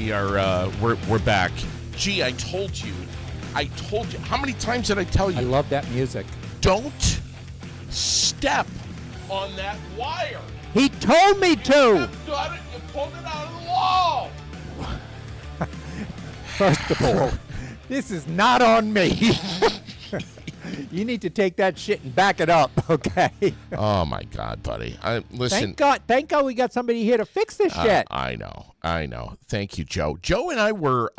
We are we're back. Gee, I told you. How many times did I tell you? I love that music. Don't step on that wire. He told me to. You pulled it out of the wall. First of all, this is not on me. You need to take that shit and back it up, okay? Oh my God, buddy! Listen. Thank God, we got somebody here to fix this shit. I know. Thank you, Joe. Joe and I were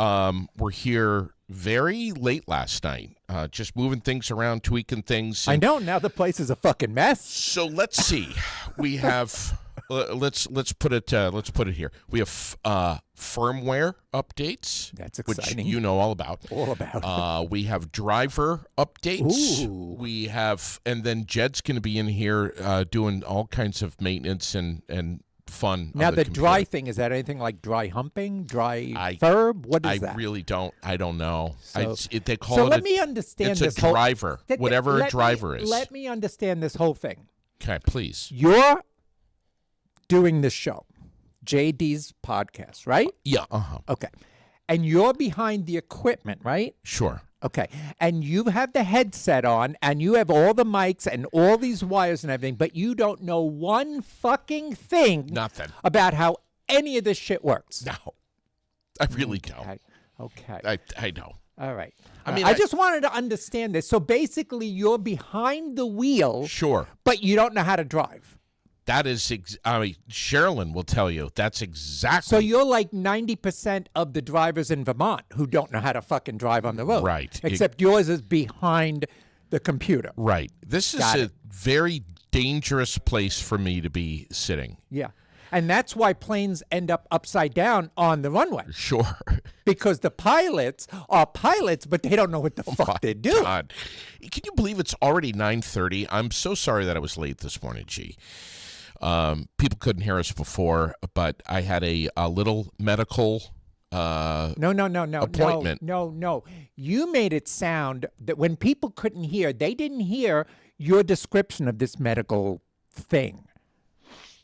here very late last night, just moving things around, tweaking things. I know. Now the place is a fucking mess. So let's see. We have. Let's put it here. We have firmware updates. That's exciting. Which you know all about. We have driver updates. Ooh. We have, and then Jed's going to be in here doing all kinds of maintenance and fun. Now the computer. dry thing, is that anything like dry humping, dry furb? What is that? I really don't. I don't know. So, they call so it. let me understand it's this a driver, whatever a driver is. Let me understand this whole thing. Okay, please. You're doing this show, JD's podcast, right? Yeah. Okay. And you're behind the equipment, right? Sure. Okay. And you have the headset on, and you have all the mics and all these wires and everything, but you don't know one fucking thing Nothing. about how any of this shit works. No. I really don't. Okay. I know. All right. I mean, I just wanted to understand this. So basically, you're behind the wheel, Sure. but you don't know how to drive. That is, Sherilyn will tell you that's exactly. So you're like 90% of the drivers in Vermont who don't know how to fucking drive on the road. Right. Except yours is behind the computer. Right. This is a very dangerous place for me to be sitting. Yeah. And that's why planes end up upside down on the runway. Sure. Because the pilots are pilots, but they don't know what the fuck they do. God. Can you believe it's already 9:30? I'm so sorry that I was late this morning, G. People couldn't hear us before, but I had a little medical appointment. No. You made it sound that when people couldn't hear, they didn't hear your description of this medical thing.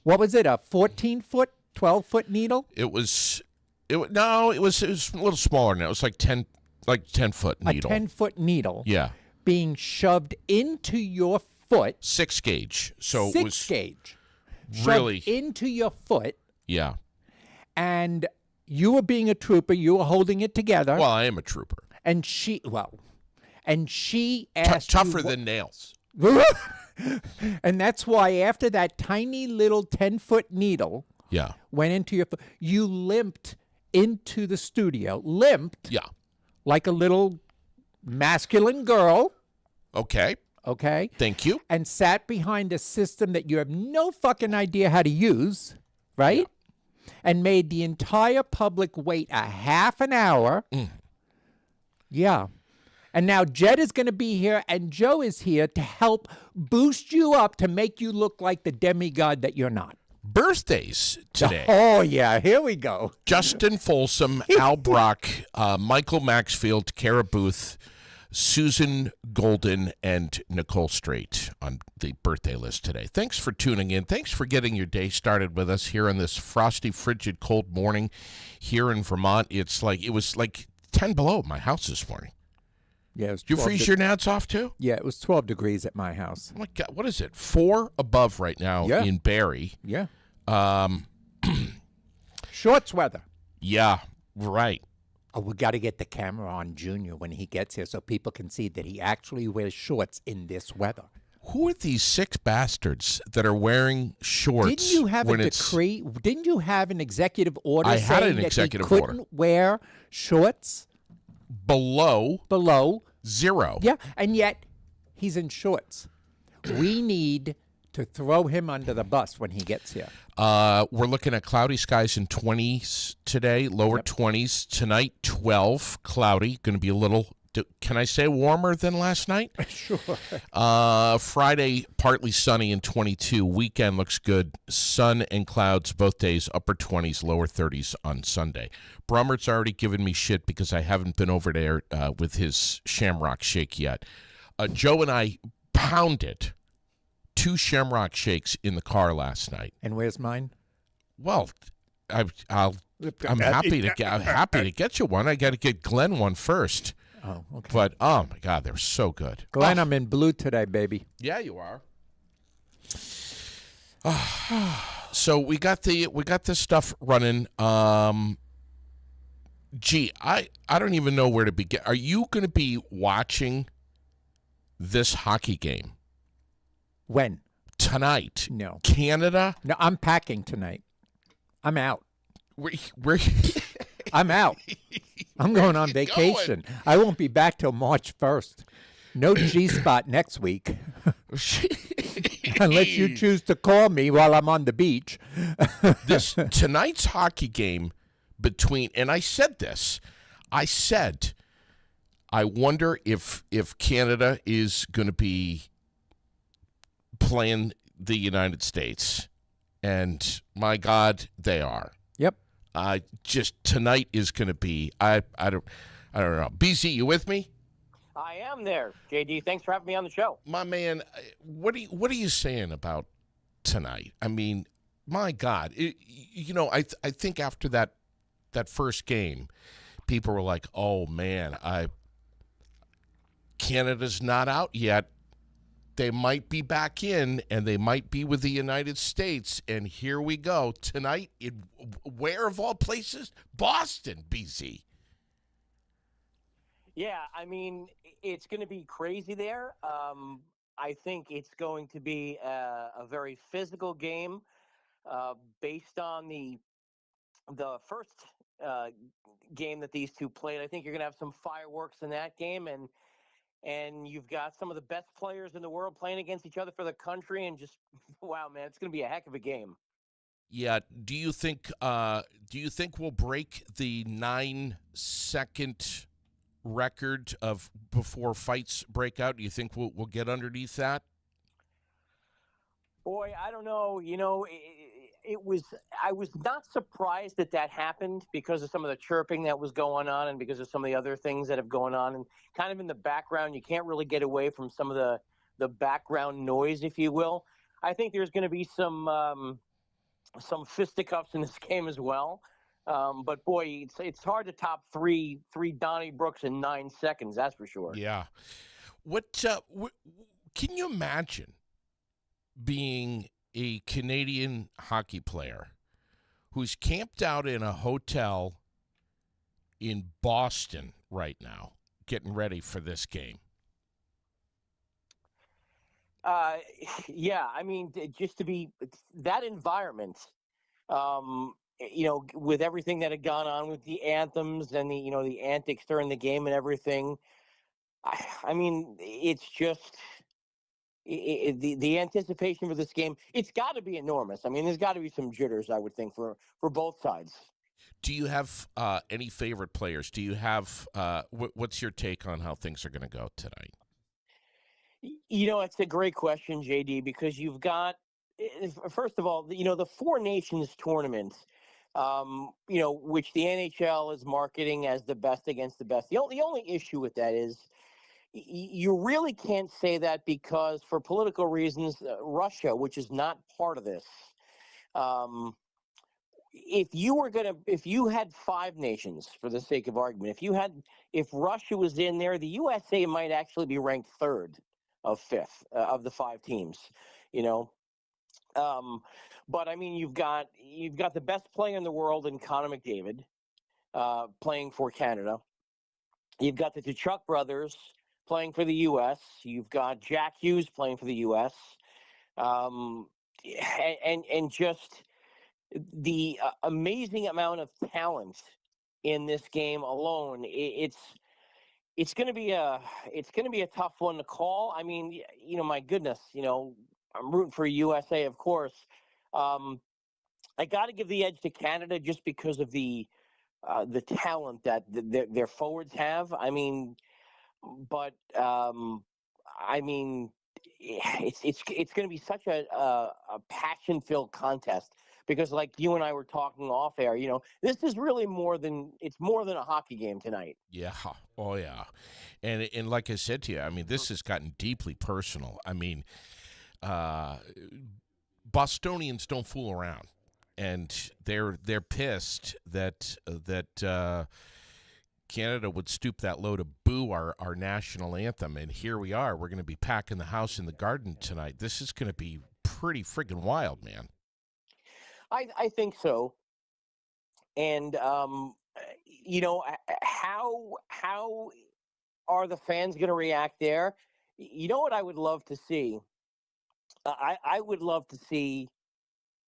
What was it, a 14-foot, 12-foot needle? It was a little smaller now. It was like 10-foot needle. A 10-foot needle. Yeah. Being shoved into your foot. 6 gauge. So Six it was gauge. really Shoved into your foot. Yeah. And you were being a trooper. You were holding it together. Well, I am a trooper. And she asked tougher than nails. And that's why after that tiny little 10-foot needle went into your foot, you limped into the studio. Yeah. Like a little masculine girl. Okay. Thank you. And sat behind a system that you have no fucking idea how to use, right? Yeah. And made the entire public wait a half an hour. Yeah. And now Jed is going to be here and Joe is here to help boost you up to make you look like the demigod that you're not. Birthdays today. Oh, yeah. Here we go. Justin Folsom, Al Brock, Michael Maxfield, Kara Booth, Susan Golden, and Nicole Strait on the birthday list today. Thanks for tuning in. Thanks for getting your day started with us here on this frosty, frigid, cold morning here in Vermont. It was like 10 below at my house this morning. Yeah, it was. Did you freeze your nads off too? Yeah, it was 12 degrees at my house. Oh my God, what is it? 4 above right now in Barrie. Yeah. Shorts weather. Yeah, right. Oh, we got to get the camera on Junior when he gets here so people can see that he actually wears shorts in this weather. Who are these 6 bastards that are wearing shorts? Didn't you have a decree? Didn't you have an executive order saying that he couldn't wear shorts? Below 0. Yeah, and yet he's in shorts. We need to throw him under the bus when he gets here. We're looking at cloudy skies in 20s today, lower 20s. Tonight, 12, cloudy. Going to be a little, can I say warmer than last night? Sure. Friday, partly sunny and 22. Weekend looks good. Sun and clouds both days, upper 20s, lower 30s on Sunday. Brummert's already given me shit because I haven't been over there with his Shamrock Shake yet. Joe and I pounded 2 Shamrock Shakes in the car last night. And where's mine? Well, I'm happy to get you one. I got to get Glenn one first. Oh, okay. But oh my God, they're so good. Glenn, I'm in blue today, baby. Yeah, you are. So we got this stuff running. Gee, I don't even know where to begin. Are you going to be watching this hockey game When? tonight? No. Canada? No, I'm packing tonight. I'm out. Where I'm out. I'm going on vacation. I won't be back till March 1st. No G-spot next week. Unless you choose to call me while I'm on the beach. This tonight's hockey game between, and I said this, I wonder if Canada is going to be playing the United States, and my God, they are. Yep. Just tonight is going to be. I don't know. BZ, you with me? I am there, JD. Thanks for having me on the show. My man, what are you saying about tonight? I mean, my God, I think after that first game, people were like, "Oh man, Canada's not out yet. They might be back in, and they might be with the United States." And here we go tonight. Where of all places, Boston, BZ. Yeah, I mean, it's going to be crazy there. I think it's going to be a very physical game based on the first game that these two played. I think you're going to have some fireworks in that game, and you've got some of the best players in the world playing against each other for the country, and just wow, man, it's going to be a heck of a game. Yeah. Do you think we'll break the 9-second record of before fights break out? Do you think we'll get underneath that? Boy, I don't know. I was not surprised that happened because of some of the chirping that was going on and because of some of the other things that have gone on, and kind of in the background. You can't really get away from some of the background noise, if you will. I think there's going to be some fisticuffs in this game as well. But boy, it's hard to top three Donniebrooks in 9 seconds. That's for sure. Yeah. What can you imagine being a Canadian hockey player who's camped out in a hotel in Boston right now, getting ready for this game? Yeah, I mean, just to be that environment. With everything that had gone on with the anthems and the antics during the game and everything, I mean, it's just the anticipation for this game. It's got to be enormous. I mean, there's got to be some jitters, I would think, for both sides. Do you have any favorite players? Do you have what's your take on how things are going to go tonight? It's a great question, JD, because you've got, first of all, the Four Nations tournament. Which the NHL is marketing as the best against the best. The only issue with that is you really can't say that because for political reasons, Russia, which is not part of this, if you had 5 nations, for the sake of argument, if Russia was in there, the USA might actually be ranked 3rd of 5th of the 5 teams, But I mean, you've got the best player in the world in Connor McDavid, playing for Canada. You've got the Tkachuk brothers playing for the U.S. You've got Jack Hughes playing for the U.S. And just the amazing amount of talent in this game alone. It's going to be a tough one to call. I mean, my goodness, I'm rooting for USA, of course. I got to give the edge to Canada just because of the talent that their forwards have. I mean, but I mean, it's going to be such a passion-filled contest because, like you and I were talking off air, this is really more than a hockey game tonight. Yeah. Oh yeah. And like I said to you, I mean, this has gotten deeply personal. I mean, Bostonians don't fool around. and they're pissed that Canada would stoop that low to boo our national anthem, and here we are. We're going to be packing the house in the Garden tonight. This is going to be pretty friggin' wild, man. I think so. And how are the fans going to react there? You know what I would love to see? I would love to see,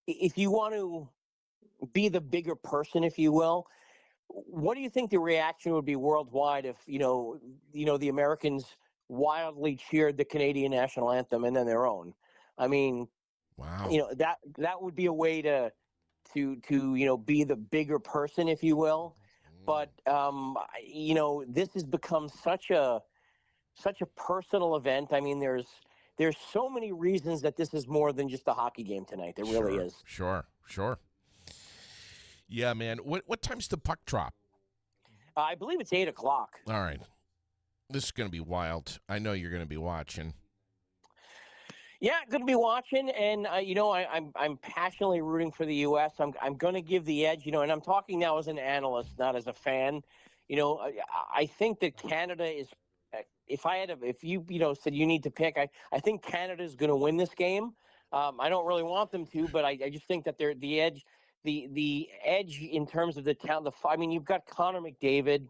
if you want to be the bigger person, if you will. What do you think the reaction would be worldwide if the Americans wildly cheered the Canadian national anthem and then their own? I mean, wow, that would be a way to be the bigger person, if you will. But this has become such a personal event. I mean, there's so many reasons that this is more than just a hockey game tonight. There really is. Sure. Yeah, man. What time's the puck drop? I believe it's 8:00. All right. This is going to be wild. I know you're going to be watching. Yeah, going to be watching, and I'm passionately rooting for the U.S. I'm going to give the edge, and I'm talking now as an analyst, not as a fan. I think that Canada is. If you said you need to pick, I think Canada is going to win this game. I don't really want them to, but I just think that they're the edge. The edge in terms of the talent. I mean, you've got Connor McDavid,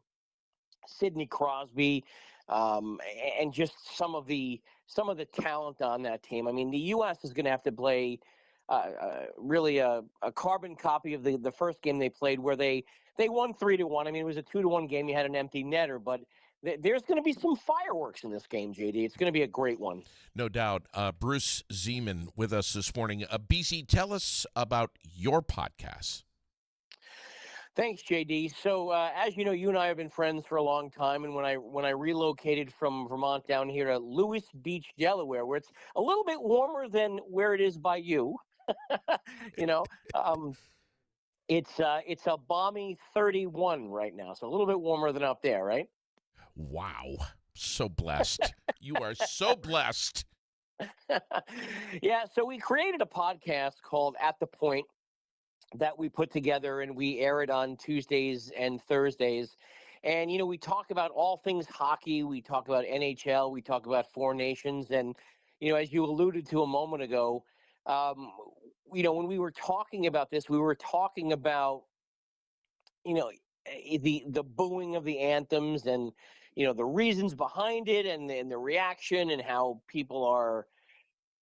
Sidney Crosby, and just some of the talent on that team. I mean, the U.S. is going to have to play really a carbon copy of the first game they played, where they won 3-1. I mean, it was a 2-1 game. You had an empty netter, but there's going to be some fireworks in this game, JD. It's going to be a great one. No doubt. Bruce Zeman with us this morning. BZ, tell us about your podcast. Thanks, JD. So, as you know, you and I have been friends for a long time. And when I relocated from Vermont down here to Lewis Beach, Delaware, where it's a little bit warmer than where it is by you, it's a balmy 31 right now. So a little bit warmer than up there, right? Wow. So blessed. You are so blessed. Yeah. So we created a podcast called At the Point that we put together, and we air it on Tuesdays and Thursdays. And, we talk about all things hockey. We talk about NHL. We talk about Four Nations. And, as you alluded to a moment ago, when we were talking about this, we were talking about, the booing of the anthems and, the reasons behind it and the reaction, and how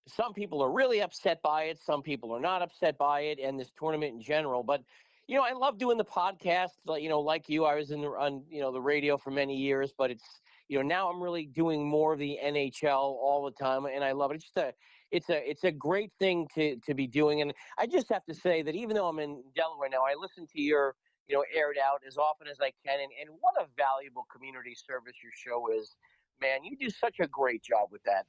some people are really upset by it. Some people are not upset by it, and this tournament in general. But, I love doing the podcast. Like you, I was on the radio for many years, but it's, now I'm really doing more of the NHL all the time, and I love it. It's a great thing to be doing. And I just have to say that even though I'm in Delaware now, I listen to your, aired out as often as I can. And what a valuable community service your show is, man. You do such a great job with that.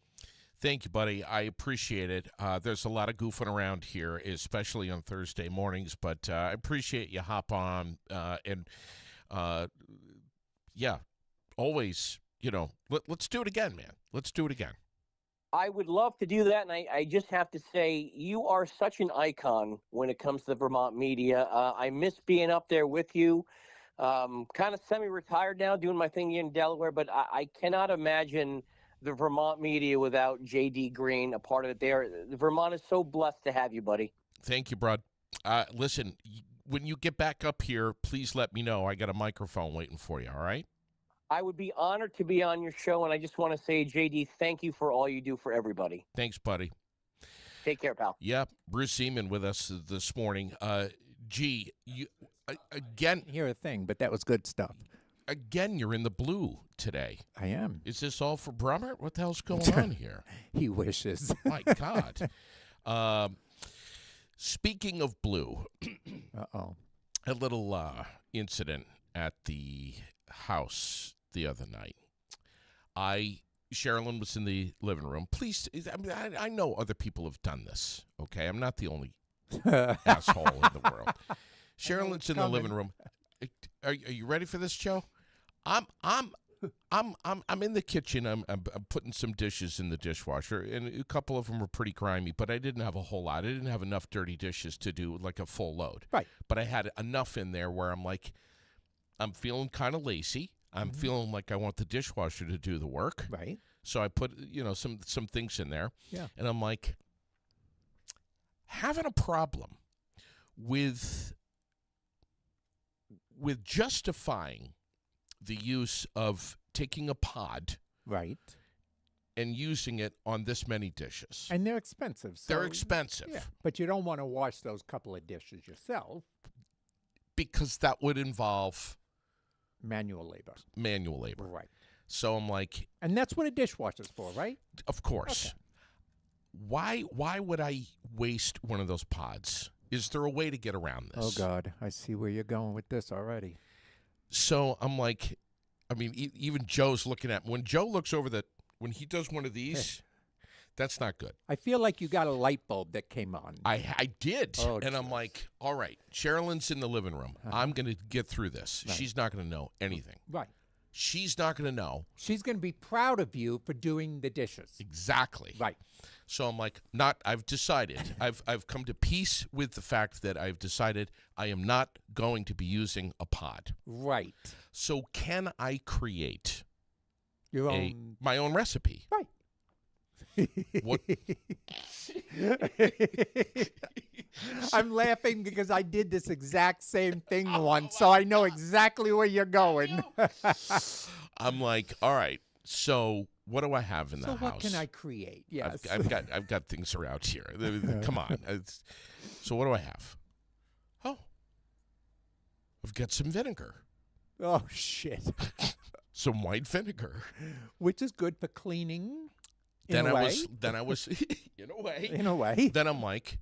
Thank you, buddy. I appreciate it. There's a lot of goofing around here, especially on Thursday mornings, but I appreciate you hop on and always, let's do it again, man. Let's do it again. I would love to do that, and I just have to say, you are such an icon when it comes to the Vermont media. I miss being up there with you. Kind of semi-retired now, doing my thing here in Delaware, but I cannot imagine the Vermont media without J.D. Green, a part of it there. Vermont is so blessed to have you, buddy. Thank you, bud. Listen, when you get back up here, please let me know. I got a microphone waiting for you, all right? I would be honored to be on your show, and I just want to say, JD, thank you for all you do for everybody. Thanks, buddy. Take care, pal. Yep, Bruce Zeman with us this morning. You again. Hear a thing, but that was good stuff. Again, you're in the blue today. I am. Is this all for Brummert? What the hell's going on here? He wishes. My God. Speaking of blue, a little incident at the house the other night. Sherilyn was in the living room. Please, I know other people have done this, okay? I'm not the only asshole in the world. Sherilyn's in the living room. Are you ready for this, Joe? I'm I'm in the kitchen. I'm putting some dishes in the dishwasher, and a couple of them were pretty grimy, but I didn't have a whole lot. I didn't have enough dirty dishes to do like a full load. Right. But I had enough in there where I'm like, I'm feeling kind of lazy. I'm feeling like I want the dishwasher to do the work. Right. So I put, some things in there. Yeah. And I'm like, having a problem with justifying the use of taking a pod Right. and using it on this many dishes. And they're expensive. So, They're expensive Yeah. But you don't want to wash those couple of dishes yourself. because that would involve Manual labor. manual labor. Right. So I'm like, And that's what a dishwasher's for, right? of course. Okay. Why would I waste one of those pods? Is there a way to get around this? Oh, God. I see where you're going with this already. So I'm like, I mean, even Joe's looking at when Joe looks over when he does one of these, that's not good. I feel like you got a light bulb that came on. I did, Oh, and I'm jeez. like, all right, Sherilyn's in the living room. I'm going to get through this. Right. She's not going to know anything. Right. She's not going to know She's going to be proud of you for doing the dishes. exactly. Right. So I'm like, I've decided. I've come to peace with the fact that I've decided I am not going to be using a pod. Right. So can I create Your own. my own recipe? Right. What? I'm laughing because I did this exact same thing once, so I know exactly where you're going. I'm like, all right. So what do I have in the So house? what can I create? Yes. I've got things around here. Come on. So what do I have? Oh, I've got some vinegar, Oh, shit. some white vinegar. Which is good for cleaning. Then in a I way. was in a way. In a way. Then I'm like,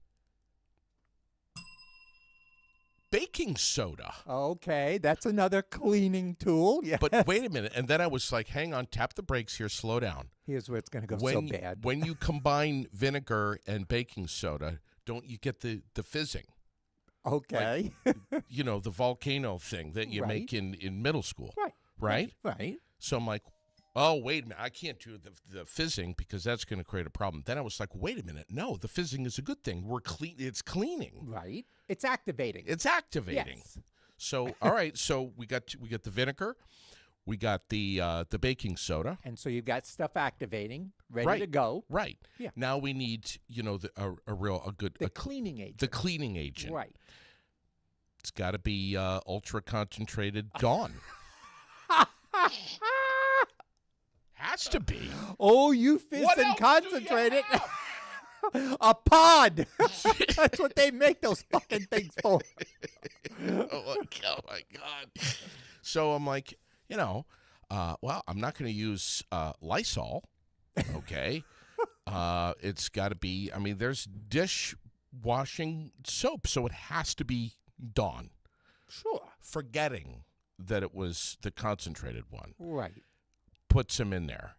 baking soda. Okay, that's another cleaning tool. Yes. But wait a minute. And then I was like, hang on, tap the brakes here, slow down. Here's where it's going to go so When bad. when you combine vinegar and baking soda, don't you get the fizzing? Okay. The volcano thing that you make in middle school. Right. Right? Right. So I'm like, oh, wait a minute. I can't do the fizzing because that's going to create a problem. Then I was like, wait a minute. No, the fizzing is a good thing. It's cleaning. Right. It's activating. It's activating. Yes. So, all right. So we got the vinegar. We got the baking soda. And so you've got stuff activating, ready Right. to go. Right. Yeah. Now we need, The cleaning agent. the cleaning agent. Right. It's got to be ultra concentrated Dawn. Has to be. Oh, you fizz What and else concentrate do you it. have? A pod. That's what they make those fucking things for. Oh my God. So I'm like, well, I'm not going to use Lysol. Okay. It's got to be, there's dishwashing soap, so it has to be Dawn. Sure. Forgetting that it was the concentrated one. Right. Puts them in there.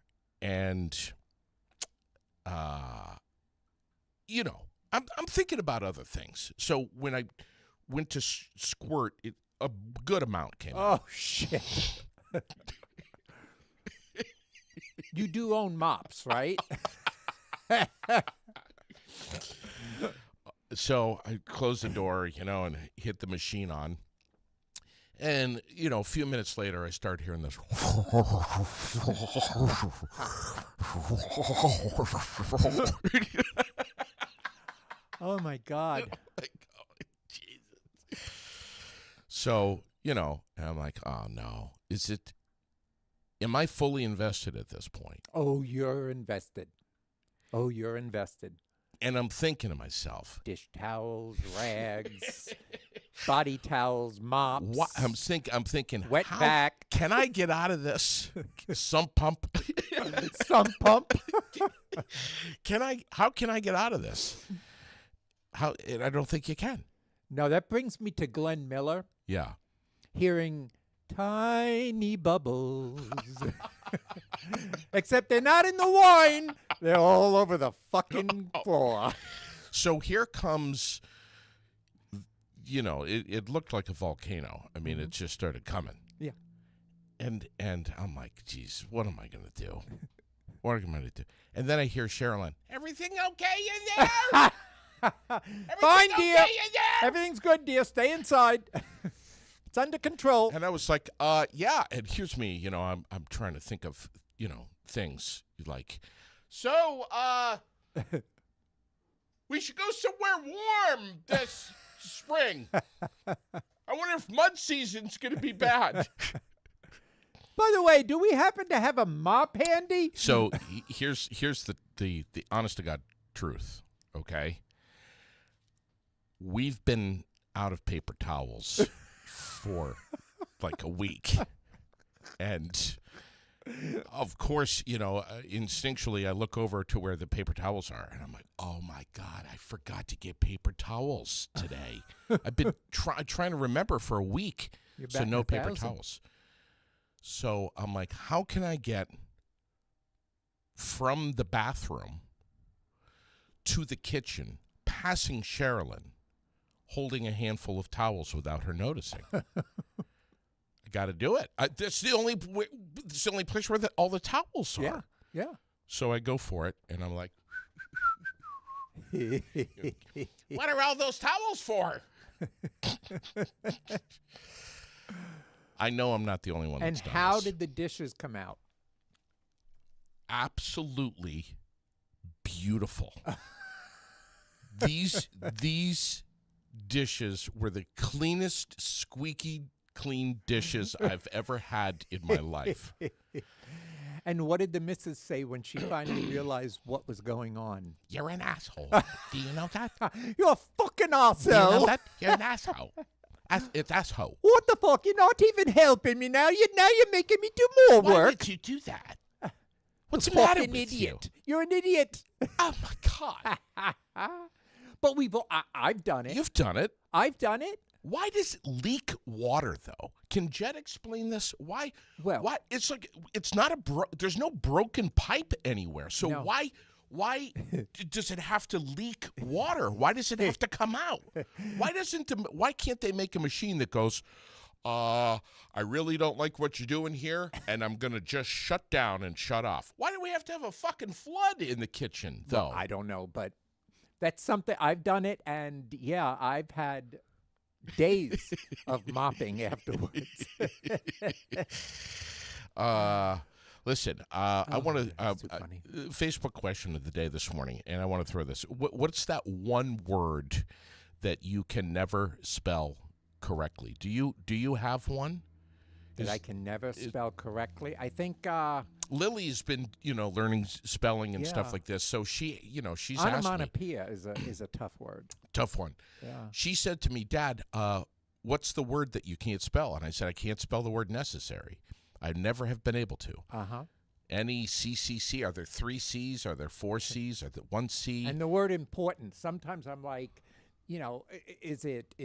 And, I'm thinking about other things. So when I went to squirt, a good amount came out. Oh, shit. You do own mops, right? So I closed the door, and hit the machine on. And, a few minutes later, I start hearing this. Oh, my God. Jesus. So, and I'm like, oh, no. Am I fully invested at this point? Oh, you're invested. Oh, you're invested. And I'm thinking to myself, Dish towels, rags, body towels, mops. what? I'm thinking, Wet how back. can I get out of this? Some pump. Some pump. How can I get out of this? And I don't think you can. No, that brings me to Glenn Miller Yeah. hearing tiny bubbles. Except they're not in the wine. They're all over the fucking floor. So here comes, it looked like a volcano. It just started coming. Yeah. And I'm like, geez, what am I gonna do? What am I gonna do? And then I hear Sherilyn, everything okay in there? Fine, Everything dear. okay in there? Everything's good, dear. Stay inside. It's under control. And I was like, yeah. And here's me, I'm trying to think of, things like, so, we should go somewhere warm this spring. I wonder if mud season's gonna be bad. By the way, do we happen to have a mop handy? So here's the honest to God truth, okay? We've been out of paper towels for like a week. And of course, instinctually I look over to where the paper towels are and I'm like, "Oh my God, I forgot to get paper towels today." I've been trying to remember for a week. You're So batting no 1,000. paper towels. So I'm like, how can I get from the bathroom to the kitchen, passing Sherilyn, holding a handful of towels without her noticing? I got to do it. That's the only place where all the towels are. Yeah. So I go for it, and I'm like, what are all those towels for? I know I'm not the only one And that's done how this. did the dishes come out? Absolutely beautiful. These dishes were the cleanest, squeaky clean dishes I've ever had in my life. And what did the missus say when she finally realized what was going on? You're an asshole. Do you know that? You're a fucking Do you know asshole. that? You're an asshole. It's asshole. What the fuck? You're not even helping me now. You're making me do more Why work. did you do that? What's the You matter fucking with idiot. You're an idiot. you? Oh my God! But I've done it. You've done it. I've done it. Why does it leak water though? Can Jed explain this? Why? Well- why? It's like it's not there's no broken pipe anywhere. So No. why does it have to leak water? Why does it have to come out? Why can't they make a machine that goes, I really don't like what you're doing here, and I'm gonna just shut down and shut off. Why do we have to have a fucking flood in the kitchen though? I don't know, but that's something I've done it, and yeah, I've had days of mopping afterwards. Listen, I want to that's too funny. Facebook question of the day this morning, and I want to throw this. What's that one word that you can never spell correctly? Do you have one? That I can never spell correctly. I think Lily's been learning spelling and stuff Yeah. like this, so she's asked me. onomatopoeia is a tough word. Tough one. Yeah. She said to me, Dad, what's the word that you can't spell? And I said, I can't spell the word necessary. I never have been able to. NECCC. Are there 3 C's? Are there 4 C's? Are there 1 C? And the word important. Sometimes I'm like, is it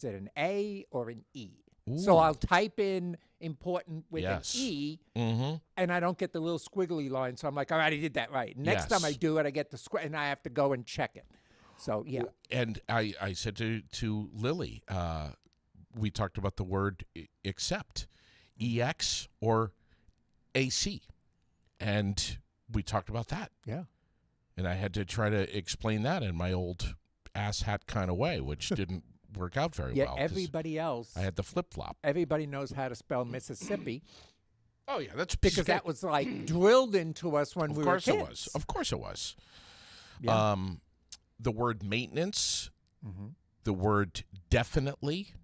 an A or an E? So Ooh. I'll type in important with Yes. an E, Mm-hmm. and I don't get the little squiggly line. So I'm like, all right, I did that right. Next time I Yes. do it, I get the and I have to go and check it. So yeah, And I said to Lily, we talked about the word accept, EX or AC. And we talked about that. yeah. And I had to try to explain that in my old asshat kind of way, which didn't work out very Yeah, well. 'cause everybody else, I had the flip-flop. everybody knows how to spell Mississippi Oh, yeah, that's because that was like drilled into us when Of we course were it kids. was. Of course it was. Yeah. The word maintenance, Mhm. the word definitely.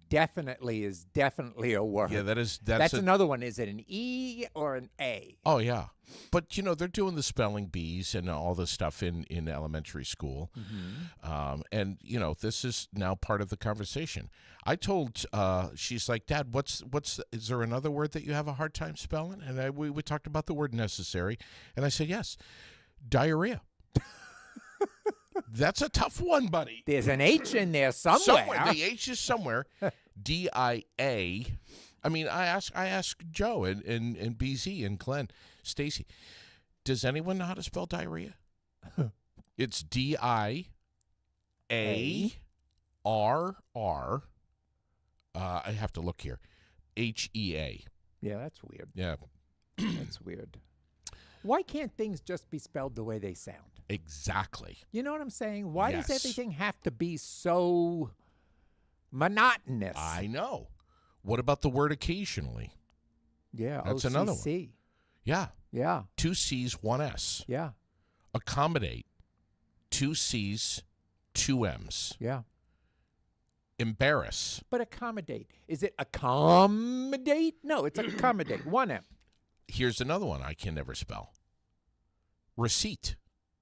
Definitely is definitely a word. Yeah, that's That's another one. Is it an E or an A? Oh, yeah. But, they're doing the spelling bees and all this stuff in elementary school. Mm-hmm. And, this is now part of the conversation. I told, she's like, Dad, is there another word that you have a hard time spelling? And we talked about the word necessary. And I said, yes, diarrhea. That's a tough one, buddy. There's an H in there somewhere. The H is somewhere. DIA. I mean, I asked Joe and BZ and Glenn, Stacy, does anyone know how to spell diarrhea? It's DIARR. I have to look here. HEA. Yeah, that's weird. Yeah, That's weird. Why can't things just be spelled the way they sound? exactly. You know what I'm saying? Why does Yes. everything have to be so monotonous? I know. What about the word occasionally? Yeah, That's another one. OCC. Yeah, Yeah, 2 C's, 1 S. yeah, Accommodate, 2 C's, 2 M's. yeah. Embarrass. But accommodate. Is it accommodate? No, it's accommodate. 1M. Here's another one I can never spell. Receipt.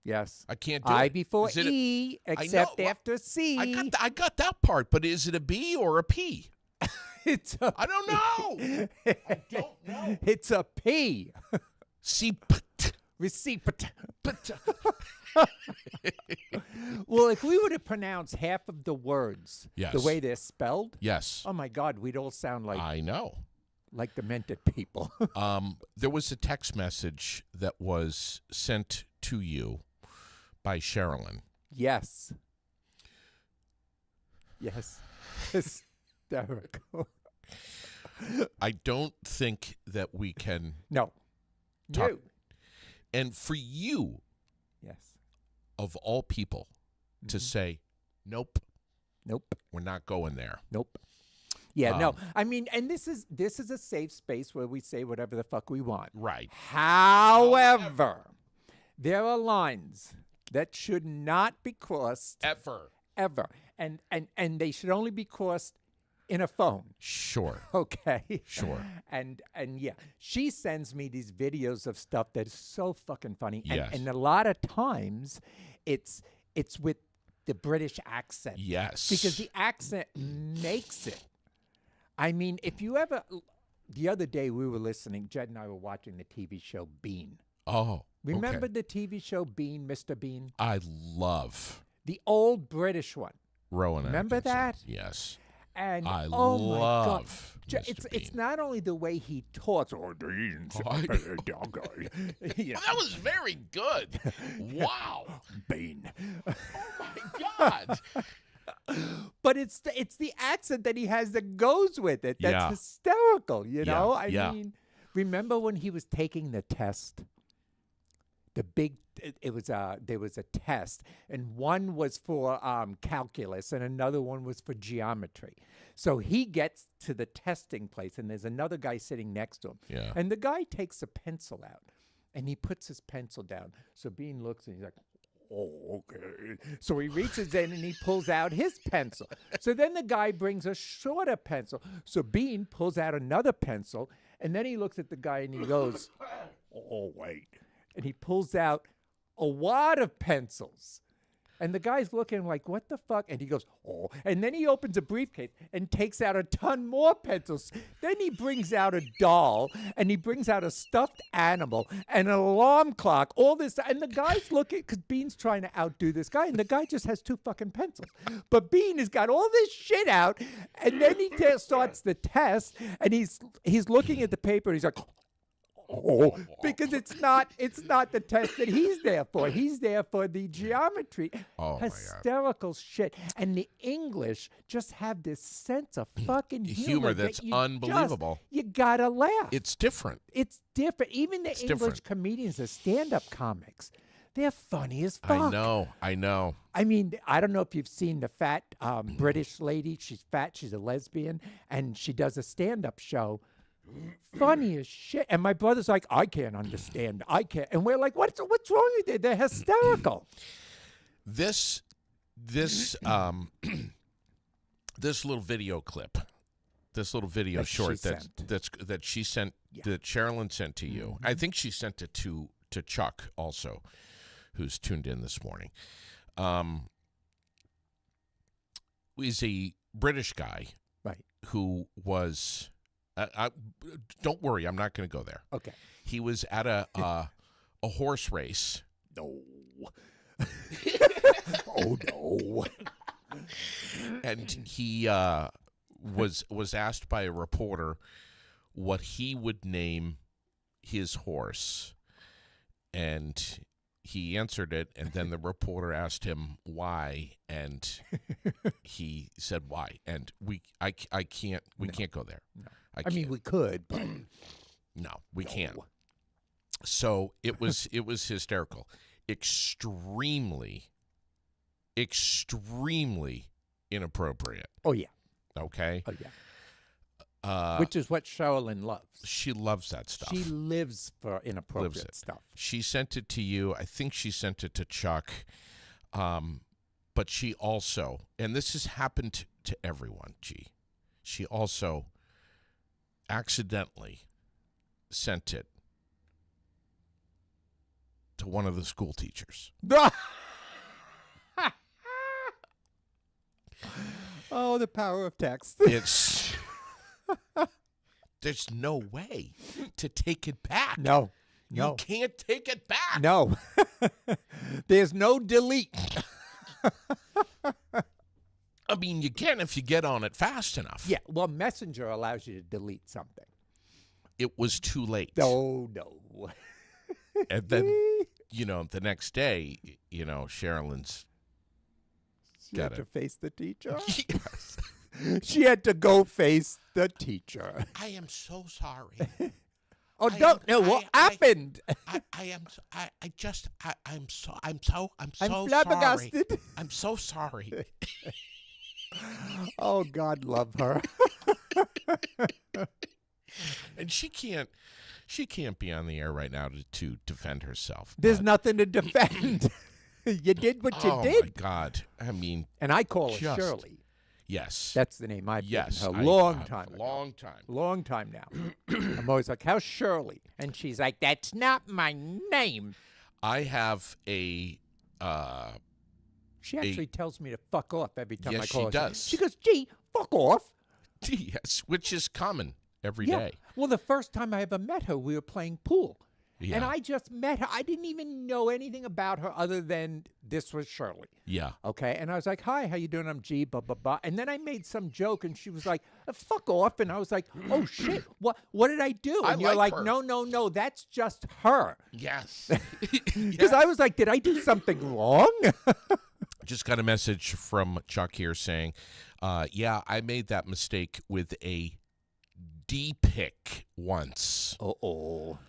Yes. I can't do I it. before Is it a- E, except know. after C. I got that part, but is it a B or a P? It's a I don't know. I don't know. It's a P. See, Receipt. Well, if we were to pronounce half of the words the Yes. way they're spelled, yes, oh my God, we'd all sound I know. like demented people. There was a text message that was sent to you by Sherilyn. Yes. Yes. Hysterical. I don't think that we can. No. Talk- You. And for you, Yes. of all people, to say, nope, Nope. we're not going there. Nope. Yeah, no. Um, I mean, and this is a safe space where we say whatever the fuck we want. Right. However, there are lines that should not be crossed Ever. and they should only be crossed in a phone. Sure. Okay. Sure. And yeah, she sends me these videos of stuff that is so fucking funny. Yes. And a lot of times it's with the British accent. Yes. Because the accent makes it. I mean, if you ever the other day we were listening, Jed and I were watching the TV show Bean. Oh. Remember okay. the TV show Bean, Mr. Bean? I love The old British one. Rowan. Remember Atkinson. that? Yes. And I oh my God. love Mr. It's Bean. not only the way he talks. Oh, Bean, Oh, I- you know, That was very good. Wow. Bean. Oh my God. But it's the accent that he has that goes with it. That's Yeah. hysterical, you know? I yeah. mean, remember when he was taking the test? The big there was a test, and one was for calculus and another one was for geometry. So he gets to the testing place and there's another guy sitting next to him. Yeah. And the guy takes a pencil out and he puts his pencil down. So Bean looks and he's like, oh, okay. So he reaches in and he pulls out his pencil. So then the guy brings a shorter pencil. So Bean pulls out another pencil and then he looks at the guy and he goes, oh, wait. And he pulls out a wad of pencils. And the guy's looking like, what the fuck? And he goes, oh. And then he opens a briefcase and takes out a ton more pencils. Then he brings out a doll and he brings out a stuffed animal and an alarm clock, all this. And the guy's looking, because Bean's trying to outdo this guy, and the guy just has 2 fucking pencils. But Bean has got all this shit out, and then he starts the test, and he's looking at the paper, and he's like, oh, because it's not the test that he's there for. He's there for the geometry. Oh, my God. Hysterical shit. And the English just have this sense of fucking Humor that that's you unbelievable. You gotta laugh. It's different. It's different. Even the It's English different. comedians, the stand-up comics, they're funny as fuck. I know. I mean, I don't know if you've seen the fat British lady. She's fat. She's a lesbian, and she does a stand-up show. Funny as shit. And my brother's like, I can't understand. I can't. And we're like, what's wrong with it? They're hysterical. This this little video clip, this little video That she short sent. that she sent, that Sherilyn sent to you. I think she sent it to Chuck also, who's tuned in this morning. He's a British guy Right. who was. Don't worry, I'm not going to go there. Okay. He was at a horse race. No. Oh, no. And he was asked by a reporter what he would name his horse, and he answered it, and then the reporter asked him why, and he said why, and we can't go there. No. I I mean, can't. we could, but No, we can't. So it was hysterical, extremely inappropriate. oh yeah, Okay, oh yeah. Which is what Sherilyn loves. she loves that stuff. She lives for inappropriate it. stuff. She sent it to you. I think she sent it to Chuck. But she also, and this has happened to everyone, she also accidentally sent it to one of the school teachers. Oh, the power of text. It's there's no way to take it back. No, You no, can't take it back. no. There's no delete. I mean, you can if you get on it fast enough. Yeah, well, Messenger allows you to delete something. It was too late. Oh, no. And then, the next day, Sherilyn's She got had to it. face the teacher. Yes. She had to go face the teacher. I am so sorry. Oh, I don't am- know what I- happened. I'm so I'm sorry. flabbergasted. I'm so sorry. Oh, God love her. And she can't be on the air right now to defend herself. There's but- nothing to defend. You did what you oh did. my God. I mean, And I call her Just- Shirley. yes. That's the name I've yes. given her. I- Long time ago. Long time. Long time now. I'm always like, how's Shirley? And she's like, that's not my name. I have a She actually tells me to fuck off every time Yes, I call she her. does. She goes, gee, fuck off. yes, which is common every day. Well, the first time I ever met her, we were playing pool. Yeah. And I just met her. I didn't even know anything about her other than this was Shirley. Yeah. Okay. And I was like, hi, how you doing? I'm G, blah, blah, blah. And then I made some joke and she was like, fuck off. And I was like, oh, shit. What did I do? I And you're like like, her. no, that's just her. Yes. Because I was like, did I do something wrong? Just got a message from Chuck here saying, yeah, I made that mistake with a D-pick once. Uh-oh.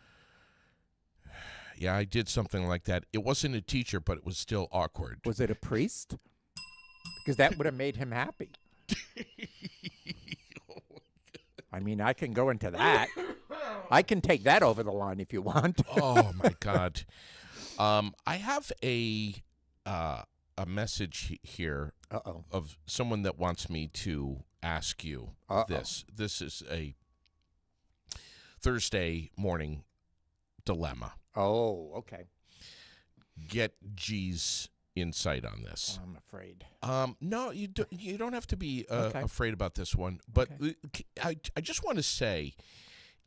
Yeah, I did something like that. It wasn't a teacher, but it was still awkward. Was it a priest? Because that would have made him happy. I mean, I can go into that. I can take that over the line if you want. Oh my God. I have a message here Uh-oh. of someone that wants me to ask you Uh-oh. this. This is a Thursday morning dilemma. Oh, okay. Get G's insight on this. I'm afraid. No, you don't have to be Okay. afraid about this one. But Okay. I just want to say,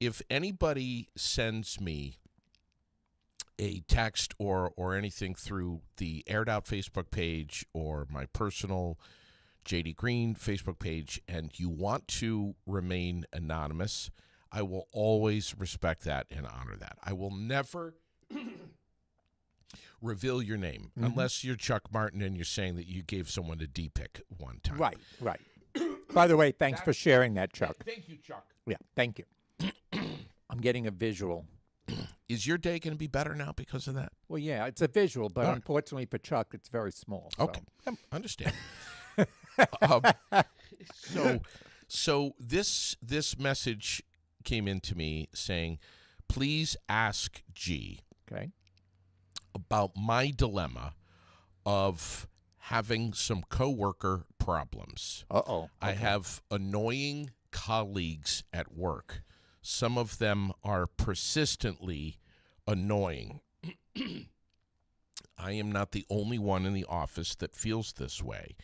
if anybody sends me a text or anything through the Aired Out Facebook page or my personal JD Green Facebook page, and you want to remain anonymous, I will always respect that and honor that. I will never reveal your name unless you're Chuck Martin and you're saying that you gave someone a D-pick one time. Right. By the way, thanks for sharing that, Chuck. Thank you, Chuck. Yeah, thank you. I'm getting a visual. Is your day going to be better now because of that? Well, yeah, it's a visual, but All right. unfortunately for Chuck, it's very small. So. Okay, I understand. So this message came in to me saying, please ask G Okay. about my dilemma of having some coworker problems. Uh-oh. I have annoying colleagues at work. Some of them are persistently annoying. I am not the only one in the office that feels this way,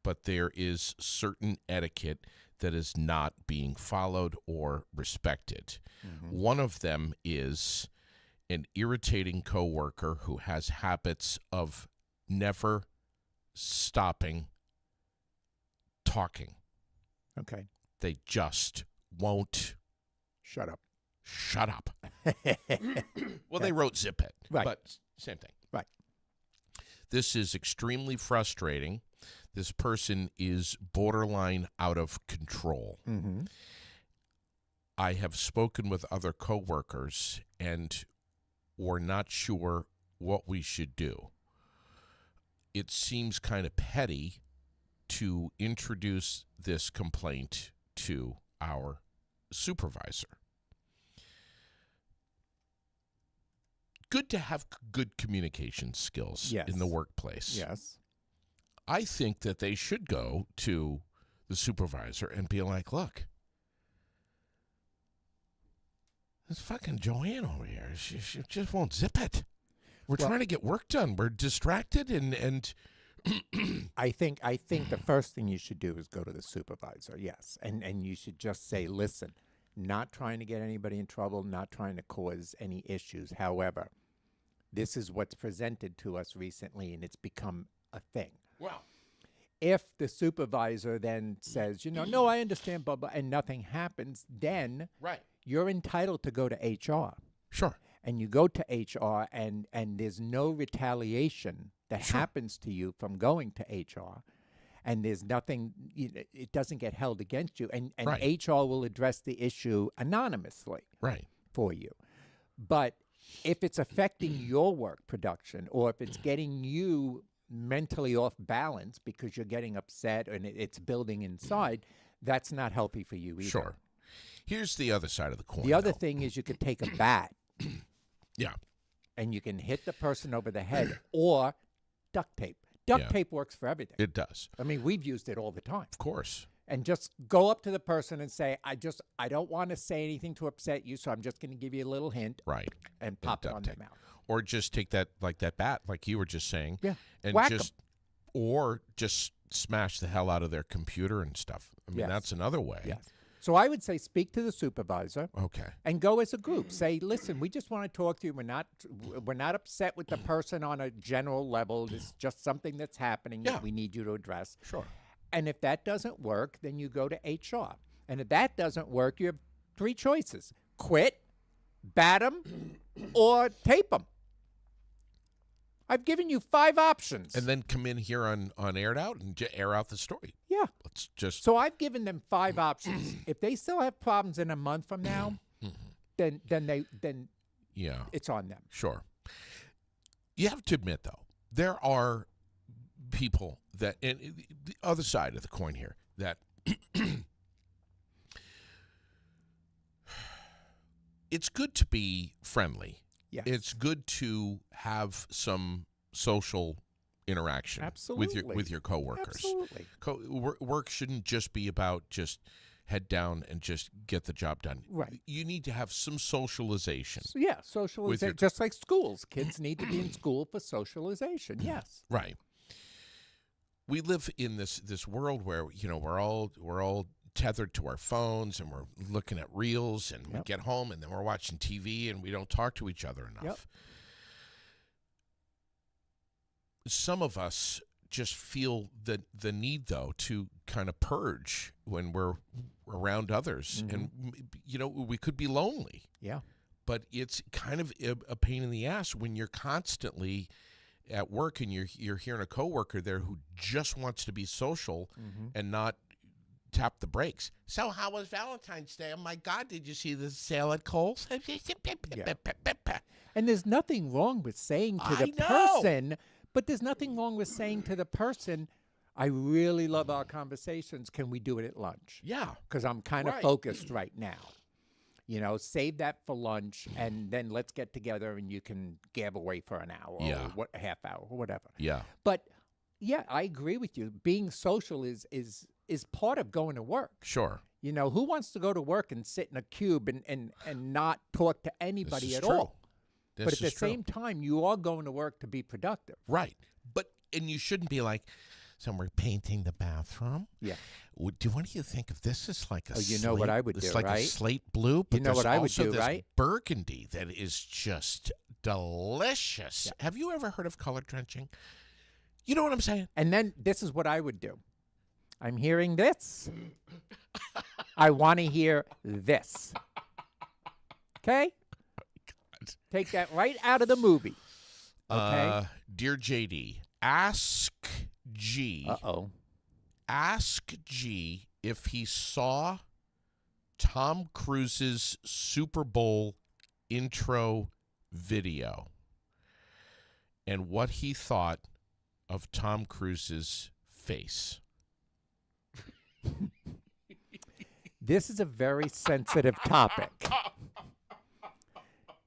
but there is certain etiquette that is not being followed or respected. One of them is an irritating coworker who has habits of never stopping talking. Okay. They just won't Shut up. shut up. Well, they wrote zip it, Right. but same thing. Right. This is extremely frustrating. This person is borderline out of control. Mm-hmm. I have spoken with other coworkers, and we're not sure what we should do. It seems kind of petty to introduce this complaint to our supervisor. Good to have good communication skills Yes. in the workplace. Yes. I think that they should go to the supervisor and be like, look, this fucking Joanne over here, she just won't zip it. We're Well- trying to get work done. We're distracted and I think the first thing you should do is go to the supervisor, yes. And you should just say, listen, not trying to get anybody in trouble, not trying to cause any issues. However, this is what's presented to us recently, and it's become a thing. well, If the supervisor then says, no, I understand, Bubba, and nothing happens, then right. you're entitled to go to HR. Sure. And you go to HR, and there's no retaliation that Sure. happens to you from going to HR, and there's nothing, it doesn't get held against you, and Right. HR will address the issue anonymously Right. for you. But if it's affecting your work production, or if it's getting you mentally off balance because you're getting upset and it's building inside, that's not healthy for you either. Sure. Here's the other side of the coin. The other though. thing is you could take a bat Yeah. and you can hit the person over the head, or duct tape. Duct Yeah. tape works for everything. It does. I mean, we've used it all the time. Of course. And just go up to the person and say, I don't want to say anything to upset you, so I'm just going to give you a little hint Right. and pop it duct on tape. their mouth. Or just take that bat, like you were just saying. Yeah. And Whack 'em. or just smash the hell out of their computer and stuff. I mean, Yes. that's another way. Yes. So I would say speak to the supervisor Okay. and go as a group. Say, listen, we just want to talk to you. We're not upset with the person on a general level. It's just something that's happening Yeah. that we need you to address. Sure. And if that doesn't work, then you go to HR. And if that doesn't work, you have three choices: quit, bat them, or tape them. I've given you 5 options. And then come in here on Aired Out and air out the story. yeah. Let's just So I've given them 5 options. If they still have problems in a month from now, then yeah. it's on them. Sure. You have to admit, though, there are people that, and the other side of the coin here, that it's good to be friendly. Yes. It's good to have some social interaction with Absolutely. your coworkers. Absolutely. Work shouldn't just be about just head down and just get the job done. Right. You need to have some socialization. So, yeah, socialization. your- Just like schools. Kids need to be in school for socialization. Yes. Right. We live in this world where we're all tethered to our phones, and we're looking at reels, and we Yep. get home, and then we're watching TV, and we don't talk to each other enough. Yep. Some of us just feel the need, though, to kind of purge when we're around others, and we could be lonely. Yeah. But it's kind of a pain in the ass when you're constantly at work and you're hearing a coworker there who just wants to be social and not tap the brakes. So how was Valentine's Day? Oh my God, did you see the sale at Kohl's? And there's nothing wrong with saying to the I know. person, but there's nothing wrong with saying to the person, I really love our conversations. Can we do it at lunch? Yeah. Because I'm kind of Right. focused right now. Save that for lunch, and then let's get together and you can gab away for an hour Yeah. or a half hour or whatever. Yeah. But yeah, I agree with you. Being social is part of going to work. Sure. Who wants to go to work and sit in a cube and not talk to anybody This is at true. all? This But at the is true. same time, you are going to work to be productive. Right. And you shouldn't be like, so we're painting the bathroom. Yeah. What do you think of this? Is like a Oh, you know what slate- I would it's do, like right? a slate blue, but You know there's what I would also do, this right? burgundy that is just delicious. Have you ever heard of color trenching? You know what I'm saying? And then this is what I would do. I'm hearing this. I want to hear this. Okay? Take that right out of the movie. Okay? Dear JD, Ask G. Uh-oh. Ask G if he saw Tom Cruise's Super Bowl intro video and what he thought of Tom Cruise's face. This is a very sensitive topic.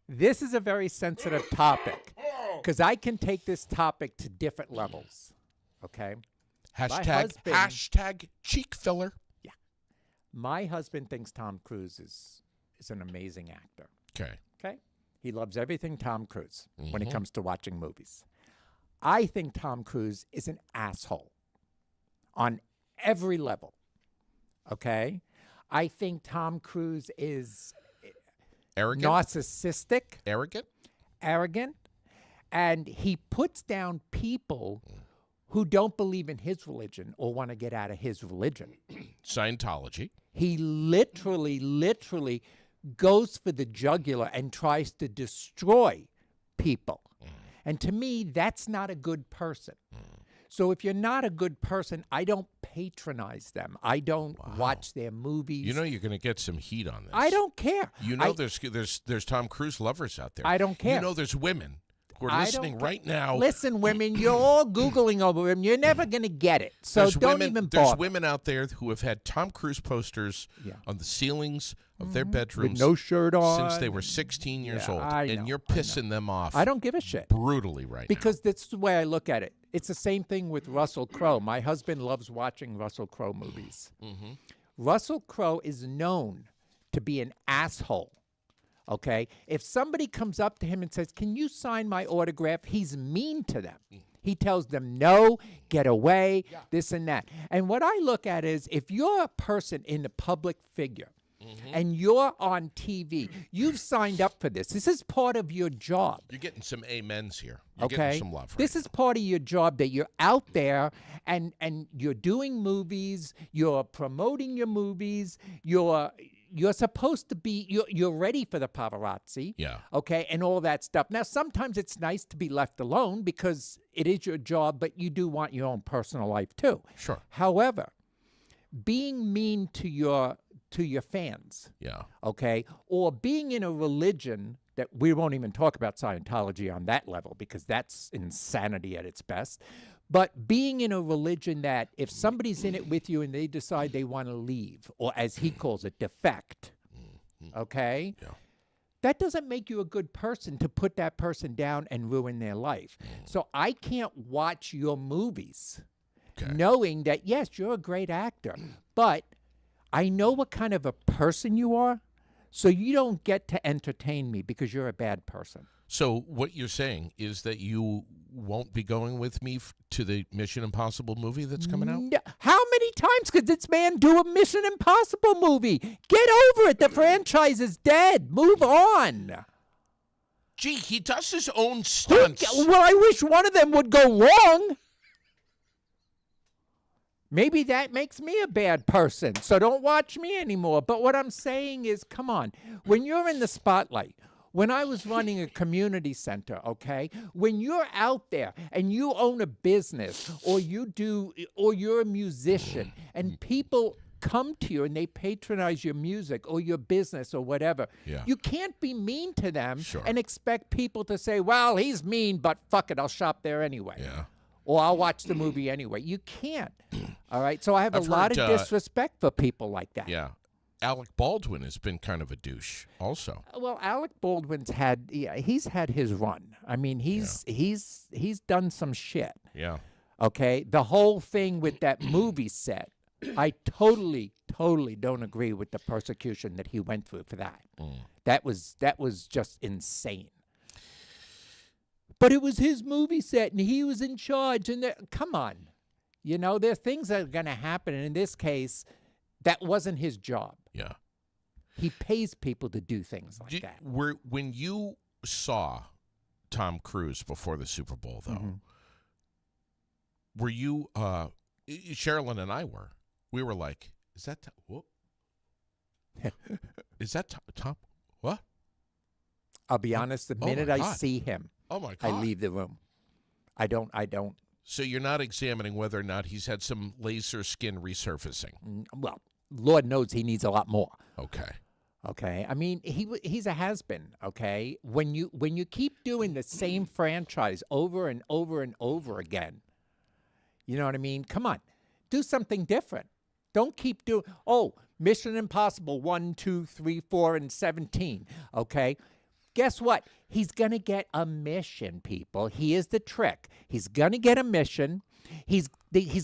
This is a very sensitive topic because I can take this topic to different levels. Okay? Hashtag cheek filler. My husband thinks Tom Cruise is an amazing actor. Okay. Okay? He loves everything Tom Cruise when it comes to watching movies. I think Tom Cruise is an asshole on every level. Okay? I think Tom Cruise is Arrogant. narcissistic, Arrogant. and he puts down people who don't believe in his religion or want to get out of his religion. Scientology. He literally goes for the jugular and tries to destroy people. And to me, that's not a good person. So if you're not a good person, I don't patronize them. I don't watch their movies. You know you're going to get some heat on this. I don't care. You know there's Tom Cruise lovers out there. I don't care. You know there's women who are I listening don't right now. Listen, women, you're all Googling over him. You're never going to get it. So There's don't women, even There's bother. women out there who have had Tom Cruise posters on the ceilings of their bedrooms With no shirt on. since they were 16 years Yeah, old. I And know, you're I know. pissing them off I don't give a shit. brutally right Because that's the way I look at it. It's the same thing with Russell Crowe. My husband loves watching Russell Crowe movies. Russell Crowe is known to be an asshole. Okay? If somebody comes up to him and says, "Can you sign my autograph?" he's mean to them. He tells them, "No, get away," this and that. And what I look at is if you're a person in the public figure and you're on TV, you've signed up for this. This is part of your job. You're getting some amens here. You're Okay, getting some love. this is part of your job that you're out there and you're doing movies, you're promoting your movies, you're supposed to be you're ready for the paparazzi. Yeah. Okay, and all that stuff. Now sometimes it's nice to be left alone because it is your job, but you do want your own personal life too. Sure. However, being mean to your fans, Yeah. okay, or being in a religion that we won't even talk about Scientology on that level because that's insanity at its best. But being in a religion that if somebody's in it with you and they decide they want to leave, or as he calls it, defect, okay, that doesn't make you a good person to put that person down and ruin their life. So I can't watch your movies knowing that, yes, you're a great actor, but I know what kind of a person you are, so you don't get to entertain me because you're a bad person. So what you're saying is that you won't be going with me to the Mission Impossible movie that's coming out? No. How many times could this man do a Mission Impossible movie? Get over it. The franchise is dead. Move on. Gee, he does his own stunts. Well, I wish one of them would go wrong. Maybe that makes me a bad person, so don't watch me anymore. But what I'm saying is, come on. When you're in the spotlight, when I was running a community center, okay, when you're out there and you own a business or you're a musician and people come to you and they patronize your music or your business or whatever, you can't be mean to them and expect people to say, well, he's mean, but fuck it, I'll shop there anyway. Yeah. Or I'll watch the movie anyway. You can't. All right? So I have I've a lot heard, of disrespect for people like that. Yeah. Alec Baldwin has been kind of a douche also. Well, Alec Baldwin's he's had his run. I mean, he's done some shit. Yeah. Okay? The whole thing with that movie set, I totally don't agree with the persecution that he went through for that. That was just insane. But it was his movie set, and he was in charge. And come on, there are things that are going to happen. And in this case, that wasn't his job. Yeah. He pays people to do things like that. When you saw Tom Cruise before the Super Bowl, though, were you? Sherilyn and I were. We were like, "Is that Tom? Is that Tom? What?" I'll be honest. The minute my I God. see him, Oh my God! I leave the room. I don't So you're not examining whether or not he's had some laser skin resurfacing. Well, Lord knows he needs a lot more. Okay. Okay, I mean he's a has-been. Okay, when you keep doing the same franchise over and over and over again, you know what I mean? Come on, do something different. Don't keep doing. Oh, Mission Impossible 1, 2, 3, 4, and 17. Okay, guess what? He's gonna get a mission, people. He is the trick. He's gonna get a mission. He's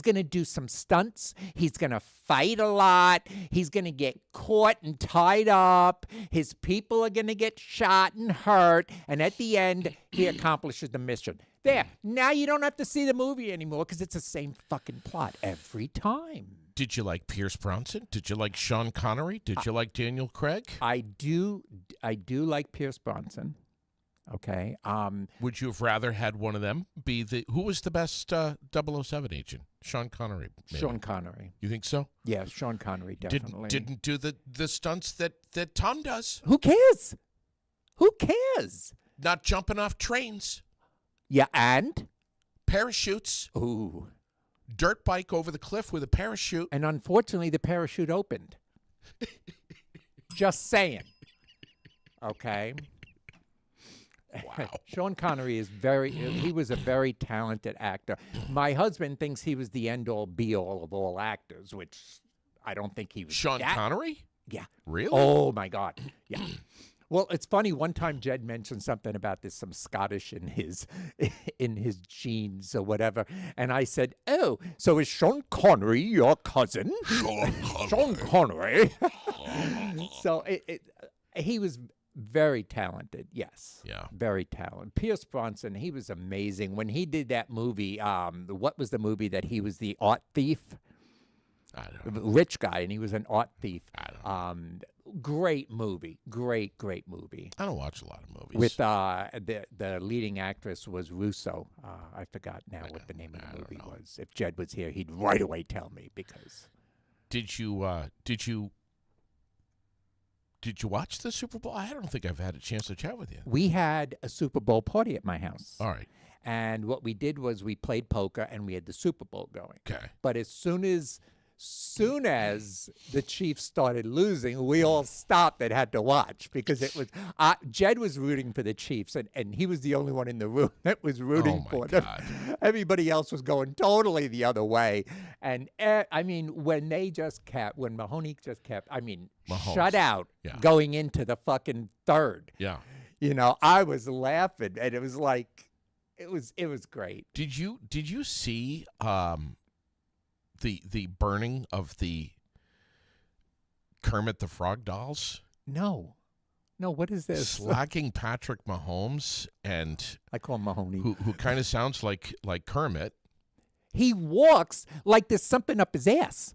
going to do some stunts. He's going to fight a lot. He's going to get caught and tied up. His people are going to get shot and hurt. And at the end, he accomplishes the mission. There. Now you don't have to see the movie anymore because it's the same fucking plot every time. Did you like Pierce Brosnan? Did you like Sean Connery? Did you like Daniel Craig? I do like Pierce Brosnan. Okay. Would you have rather had one of them be who was the best 007 agent? Sean Connery. Maybe. Sean Connery. You think so? Yeah, Sean Connery definitely. Didn't do the stunts that Tom does. Who cares? Who cares? Not jumping off trains. Yeah, and Parachutes. ooh. Dirt bike over the cliff with a parachute. And unfortunately, the parachute opened. Just saying. Okay. Wow. Sean Connery he was a very talented actor. My husband thinks he was the end-all, be-all of all actors, which I don't think he was. Sean Connery? Yeah. Really? Oh, my God. Yeah. Well, it's funny. One time, Jed mentioned something about this, some Scottish in his genes or whatever, and I said, "Oh, so is Sean Connery your cousin?" Sean Connery. So he was very talented. Yes. Yeah. Very talented. Pierce Brosnan. He was amazing when he did that movie. What was the movie that he was the art thief? I don't know. Rich guy, and he was an art thief. I don't know. Great movie. Great movie. I don't watch a lot of movies. With the leading actress was Russo. I forgot now what the name of the movie was. If Jed was here, he'd right away tell me because. Did you watch the Super Bowl? I don't think I've had a chance to chat with you. We had a Super Bowl party at my house. All right. And what we did was we played poker and we had the Super Bowl going. Okay. But as soon as the Chiefs started losing, we all stopped and had to watch because it was Jed was rooting for the Chiefs, and he was the only one in the room that was rooting for them. God. Everybody else was going totally the other way. And I mean, when Mahoney just kept, Mahomes. shut out going into the fucking third. Yeah. You know, I was laughing, and it was like, it was great. Did you see the burning of the Kermit the Frog dolls? No, what is this? Slacking Patrick Mahomes, and I call him Mahoney. who kind of sounds like Kermit. He walks like there's something up his ass.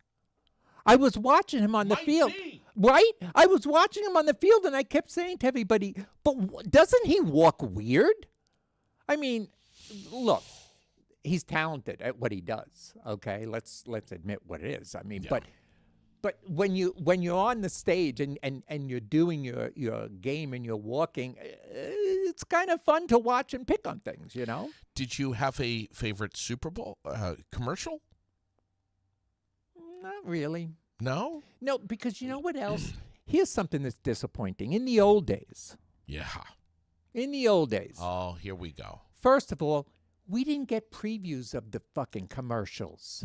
I was watching him on the field. Right? I was watching him on the field, and I kept saying to everybody, but doesn't he walk weird? I mean, look, he's talented at what he does. Okay, let's admit what it is. I mean, Yeah. but when you're on the stage and you're doing your game and you're walking, it's kind of fun to watch and pick on things, you know. Did you have a favorite Super Bowl commercial? Not really. No? No, because you know what else? Here's something that's disappointing. In the old days. Yeah. Oh, here we go. First of all, we didn't get previews of the fucking commercials.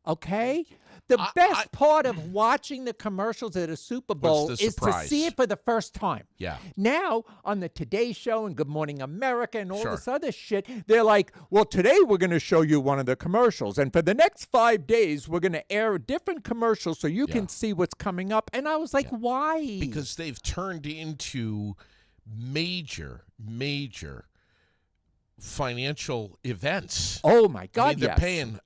Okay? The best part of watching the commercials at a Super Bowl the is to surprise? see it for the first time. Yeah. Now, on the Today Show and Good Morning America and all Sure. this other shit, they're like, well, today we're going to show you one of the commercials. And for the next 5 days, we're going to air a different commercial so you Yeah. can see what's coming up. And I was like, why? Because they've turned into major financial events. Oh, my God, I mean, they're yes. paying.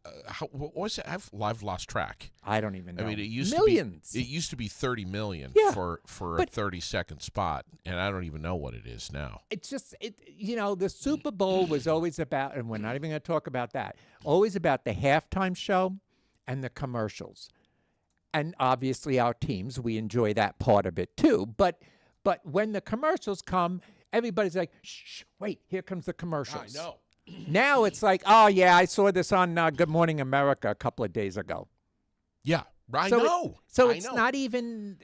What was it? I've lost track. I don't even know. I mean, it used Millions. to be. It used to be $30 million Yeah, for a but- 30-second spot, and I don't even know what it is now. It's just, the Super Bowl was always about, and we're not even going to talk about that, always about the halftime show and the commercials. And obviously our teams, we enjoy that part of it too. But when the commercials come, everybody's like, shh, wait, here comes the commercials. I know. Now it's like, oh yeah, I saw this on Good Morning America a couple of days ago. Yeah, I So it- know. So I it's know. not even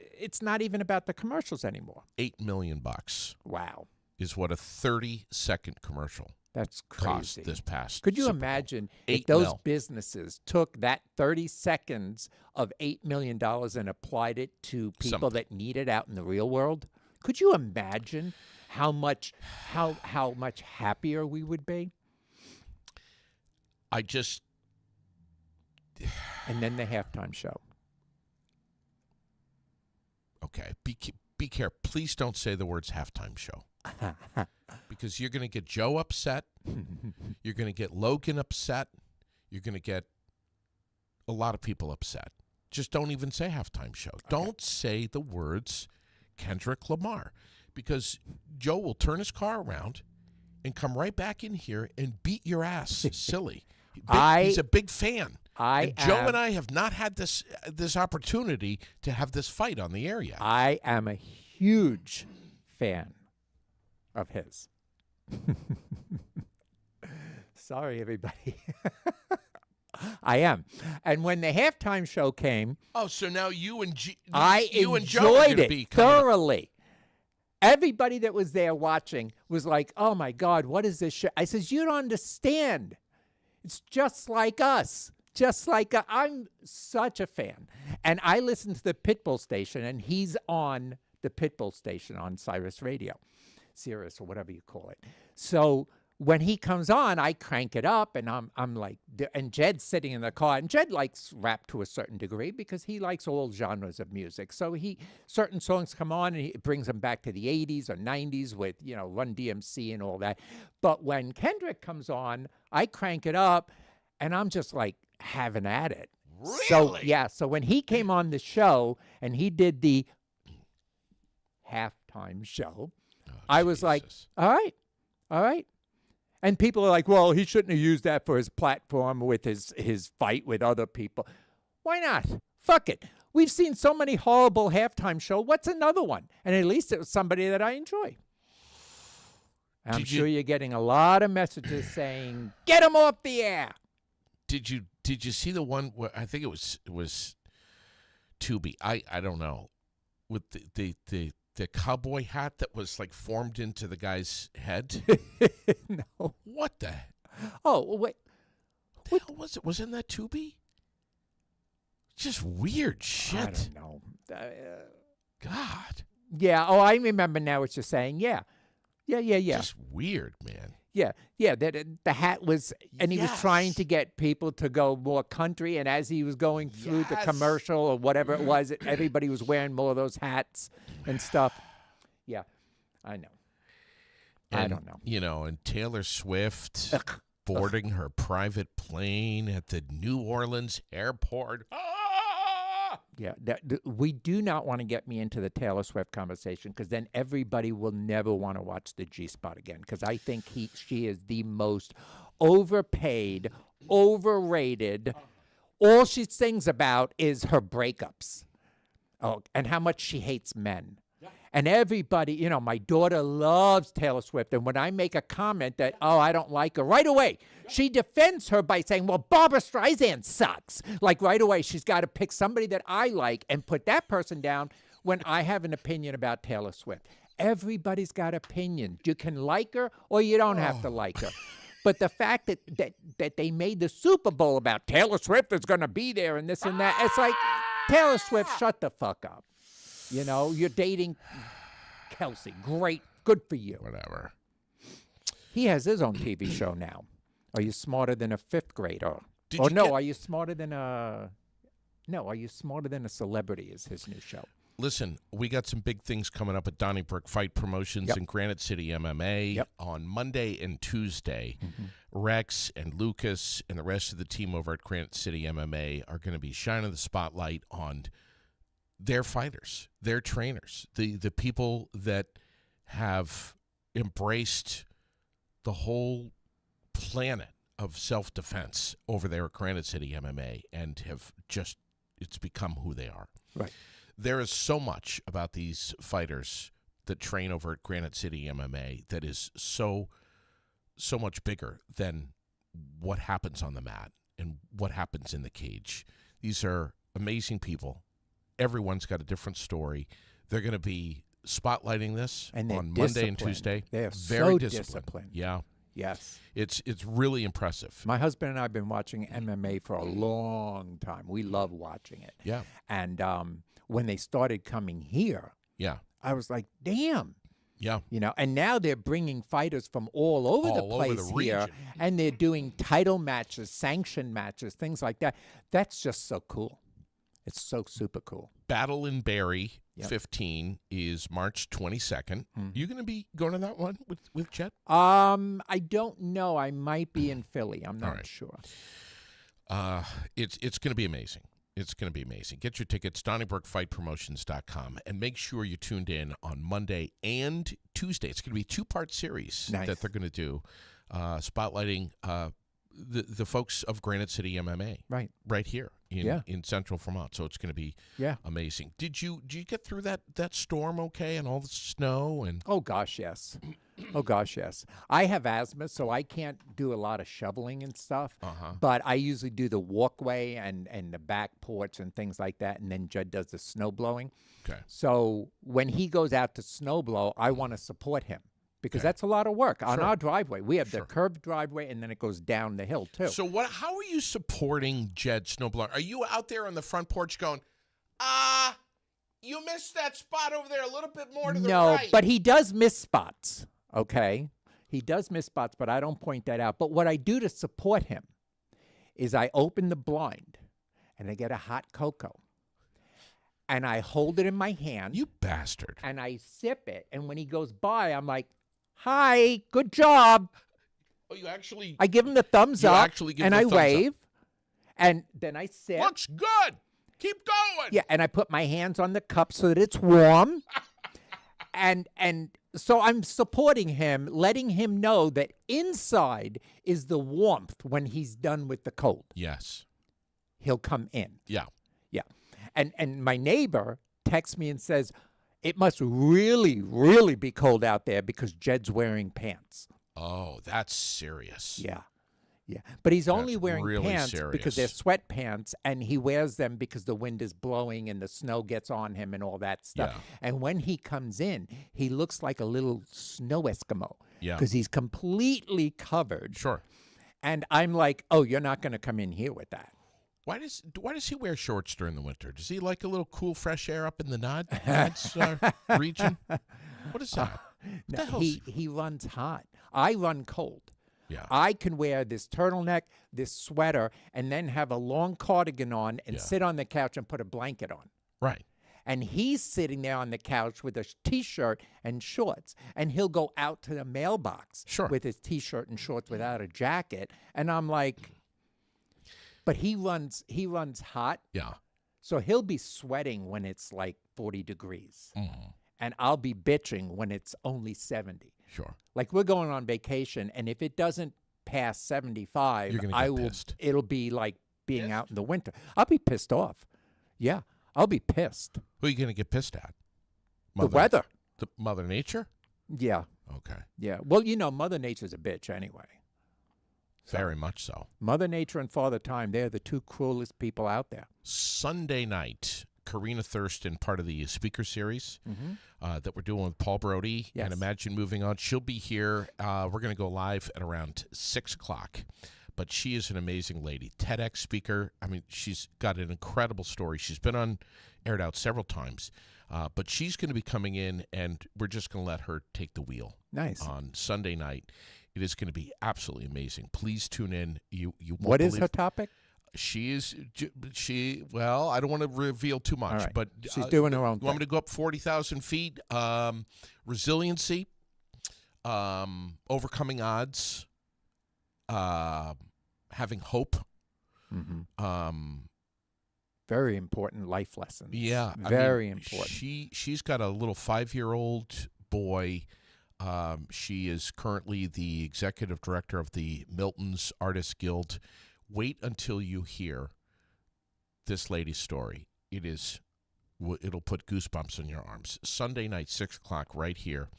about the commercials anymore. $8 million Wow, is what a 30-second commercial that's cost crazy. this past. Could you Super Bowl. imagine if 8 those mil. businesses took that 30 seconds of $8 million and applied it to people Something. that need it out in the real world? Could you imagine how much happier we would be? I just And then the halftime show. okay. Be careful. Please don't say the words halftime show because you're going to get Joe upset. You're going to get Logan upset. You're going to get a lot of people upset. Just don't even say halftime show. Don't say the words Kendrick Lamar because Joe will turn his car around and come right back in here and beat your ass silly. He's a big fan. Joe and I have not had this opportunity to have this fight on the air yet. I am a huge fan of his. Sorry, everybody. I am. And when the halftime show came, Oh, so now you and I you and Joe are enjoyed gonna it be coming up. thoroughly. Everybody that was there watching was like, oh my God, what is this shit? I says, you don't understand. It's just like us. Just like I'm such a fan. And I listen to the Pitbull station, and he's on the Pitbull station on Sirius Radio, Sirius or whatever you call it. So when he comes on, I crank it up, and I'm like, and Jed's sitting in the car, and Jed likes rap to a certain degree because he likes all genres of music. So certain songs come on, and it brings him back to the 80s or 90s with, Run DMC and all that. But when Kendrick comes on, I crank it up, and I'm just like having at it. So, Really? yeah. So when he came on the show and he did the halftime show, Oh, I was like, Jesus. all right. And people are like, well, he shouldn't have used that for his platform with his fight with other people. Why not? Fuck it. We've seen so many horrible halftime show. What's another one? And at least it was somebody that I enjoy. And I'm Did you- sure you're getting a lot of messages saying, get him off the air. Did you see the one where I think it was Tubi? I don't know, with the cowboy hat that was like formed into the guy's head. No. What the Oh, wait. hell was it? Wasn't that Tubi? Just weird I shit. don't know. God, Yeah. Oh, I remember now what you're saying. Yeah. just weird, man. Yeah, that the hat was, and he was trying Yes. to get people to go more country. And as he was going through the Yes. commercial or whatever it was, everybody was wearing more of those hats and stuff. Yeah, I know. I And, don't know. And Taylor Swift Ugh. boarding her private plane at the New Orleans airport. Ah! Yeah, we do not want to get me into the Taylor Swift conversation because then everybody will never want to watch the G Spot again because I think she is the most overpaid, overrated. All she sings about is her breakups. Oh, and how much she hates men. And everybody, my daughter loves Taylor Swift. And when I make a comment that, I don't like her, right away, she defends her by saying, well, Barbara Streisand sucks. Like right away, she's got to pick somebody that I like and put that person down when I have an opinion about Taylor Swift. Everybody's got opinions. You can like her or you don't have to like her. But the fact that they made the Super Bowl about Taylor Swift is going to be there and this and that, it's like, Taylor Swift, shut the fuck up. You're dating Kelsey. Great. Good for you. Whatever. He has his own TV show now. Are you smarter than a fifth grader? Did Or you no, get- are you smarter than a... No, are you smarter than a celebrity is his new show. Listen, we got some big things coming up at Donnybrook Fight Promotions Yep. and Granite City MMA Yep. on Monday and Tuesday. Rex and Lucas and the rest of the team over at Granite City MMA are going to be shining the spotlight on their fighters, their trainers, the people that have embraced the whole planet of self-defense over there at Granite City MMA and have just, it's become who they are. Right. There is so much about these fighters that train over at Granite City MMA that is so so much bigger than what happens on the mat and what happens in the cage. These are amazing people. Everyone's got a different story. They're going to be spotlighting this And they're on Monday and disciplined. Tuesday. They are Very so disciplined. disciplined. Yeah, Yes. it's really impressive. My husband and I have been watching MMA for a long time. We love watching it. Yeah, And when they started coming here, yeah, I was like, damn. yeah. You know, and now they're bringing fighters from all over the All over place the here, region. and they're doing title matches, sanction matches, things like that. That's just so cool. It's so super cool. Battle in Barrie Yep. 15 is March 22nd. You going to be going to that one with Jet? I don't know. I might be in Philly. I'm not right. sure. It's going to be amazing. It's going to be amazing. Get your tickets, DonnyBrookFightPromotions.com, and make sure you're tuned in on Monday and Tuesday. It's going to be a two-part series Nice. that they're going to do, spotlighting the folks of Granite City MMA Right. here Yeah. in Central Vermont. So it's going to be Yeah. amazing. Did you get through that storm okay and all the snow and? Oh gosh, yes. Oh gosh, yes. I have asthma, so I can't do a lot of shoveling and stuff. Uh-huh. But I usually do the walkway and the back porch and things like that, and then Judd does the snow blowing. Okay. So when he goes out to snow blow, I want to support him because Okay. that's a lot of work on Sure. our driveway. We have Sure. the curved driveway, and then it goes down the hill too. So how are you supporting Jed Snowblower? Are you out there on the front porch going, you missed that spot over there a little bit more to the No, right? but he does miss spots. Okay, he does miss spots, but I don't point that out. But what I do to support him is I open the blind and I get a hot cocoa and I hold it in my hand You bastard. and I sip it. And when he goes by, I'm like, "Hi, good job." Oh, you actually I give him the thumbs You up actually give and him I the thumbs up. wave, and then I sip. looks good. Keep going. Yeah, and I put my hands on the cup so that it's warm. and so I'm supporting him, letting him know that inside is the warmth when he's done with the cold. Yes. He'll come in. Yeah. Yeah. And my neighbor texts me and says, "It must really, really be cold out there because Jed's wearing pants." Oh, that's serious. Yeah. Yeah. But he's only That's wearing really pants because they're serious. sweatpants, and he wears them because the wind is blowing and the snow gets on him and all that stuff. Yeah. And when he comes in, he looks like a little snow Eskimo Yeah. because he's completely covered. Sure. And I'm like, "Oh, you're not going to come in here with that." Why does he wear shorts during the winter? Does he like a little cool fresh air up in the Nods region? What is that? What No, the hell's- he runs hot. I run cold. Yeah. I can wear this turtleneck, this sweater, and then have a long cardigan on and Yeah. sit on the couch and put a blanket on. Right. And he's sitting there on the couch with a T-shirt and shorts, and he'll go out to the mailbox Sure. with his T-shirt and shorts without a jacket. And I'm like, but he runs hot, Yeah. so he'll be sweating when it's like 40 degrees, Mhm. and I'll be bitching when it's only 70. Sure. Like we're going on vacation, and if it doesn't pass 75, You're gonna I get will. pissed. It'll be like being out in the winter. I'll be pissed off. Yeah, I'll be pissed. Who are you going to get pissed at? The weather. The Mother Nature? Yeah, Okay. yeah. Well, Mother Nature's a bitch anyway. Very much so. Mother Nature and Father Time, they're the two cruelest people out there. Sunday night, Karina Thurston, part of the speaker series that we're doing with Paul Brody Yes. and Imagine Moving On. She'll be here. We're going to go live at around 6 o'clock. But she is an amazing lady. TEDx speaker. I mean, she's got an incredible story. She's been on Aired Out several times. But she's going to be coming in, and we're just going to let her take the wheel Nice. on Sunday night. It is going to be absolutely amazing. Please tune in. You won't What is believe- her topic? Well, I don't want to reveal too much, All right. but She's doing her own you want me thing. to go up 40,000 feet? Resiliency, overcoming odds, having hope. Very important life lessons. Yeah, I Very mean, important. She's got a little 5-year-old boy. She is currently the executive director of the Milton's Artists Guild. Wait until you hear this lady's story. It'll put goosebumps in your arms. Sunday night, 6 o'clock, right here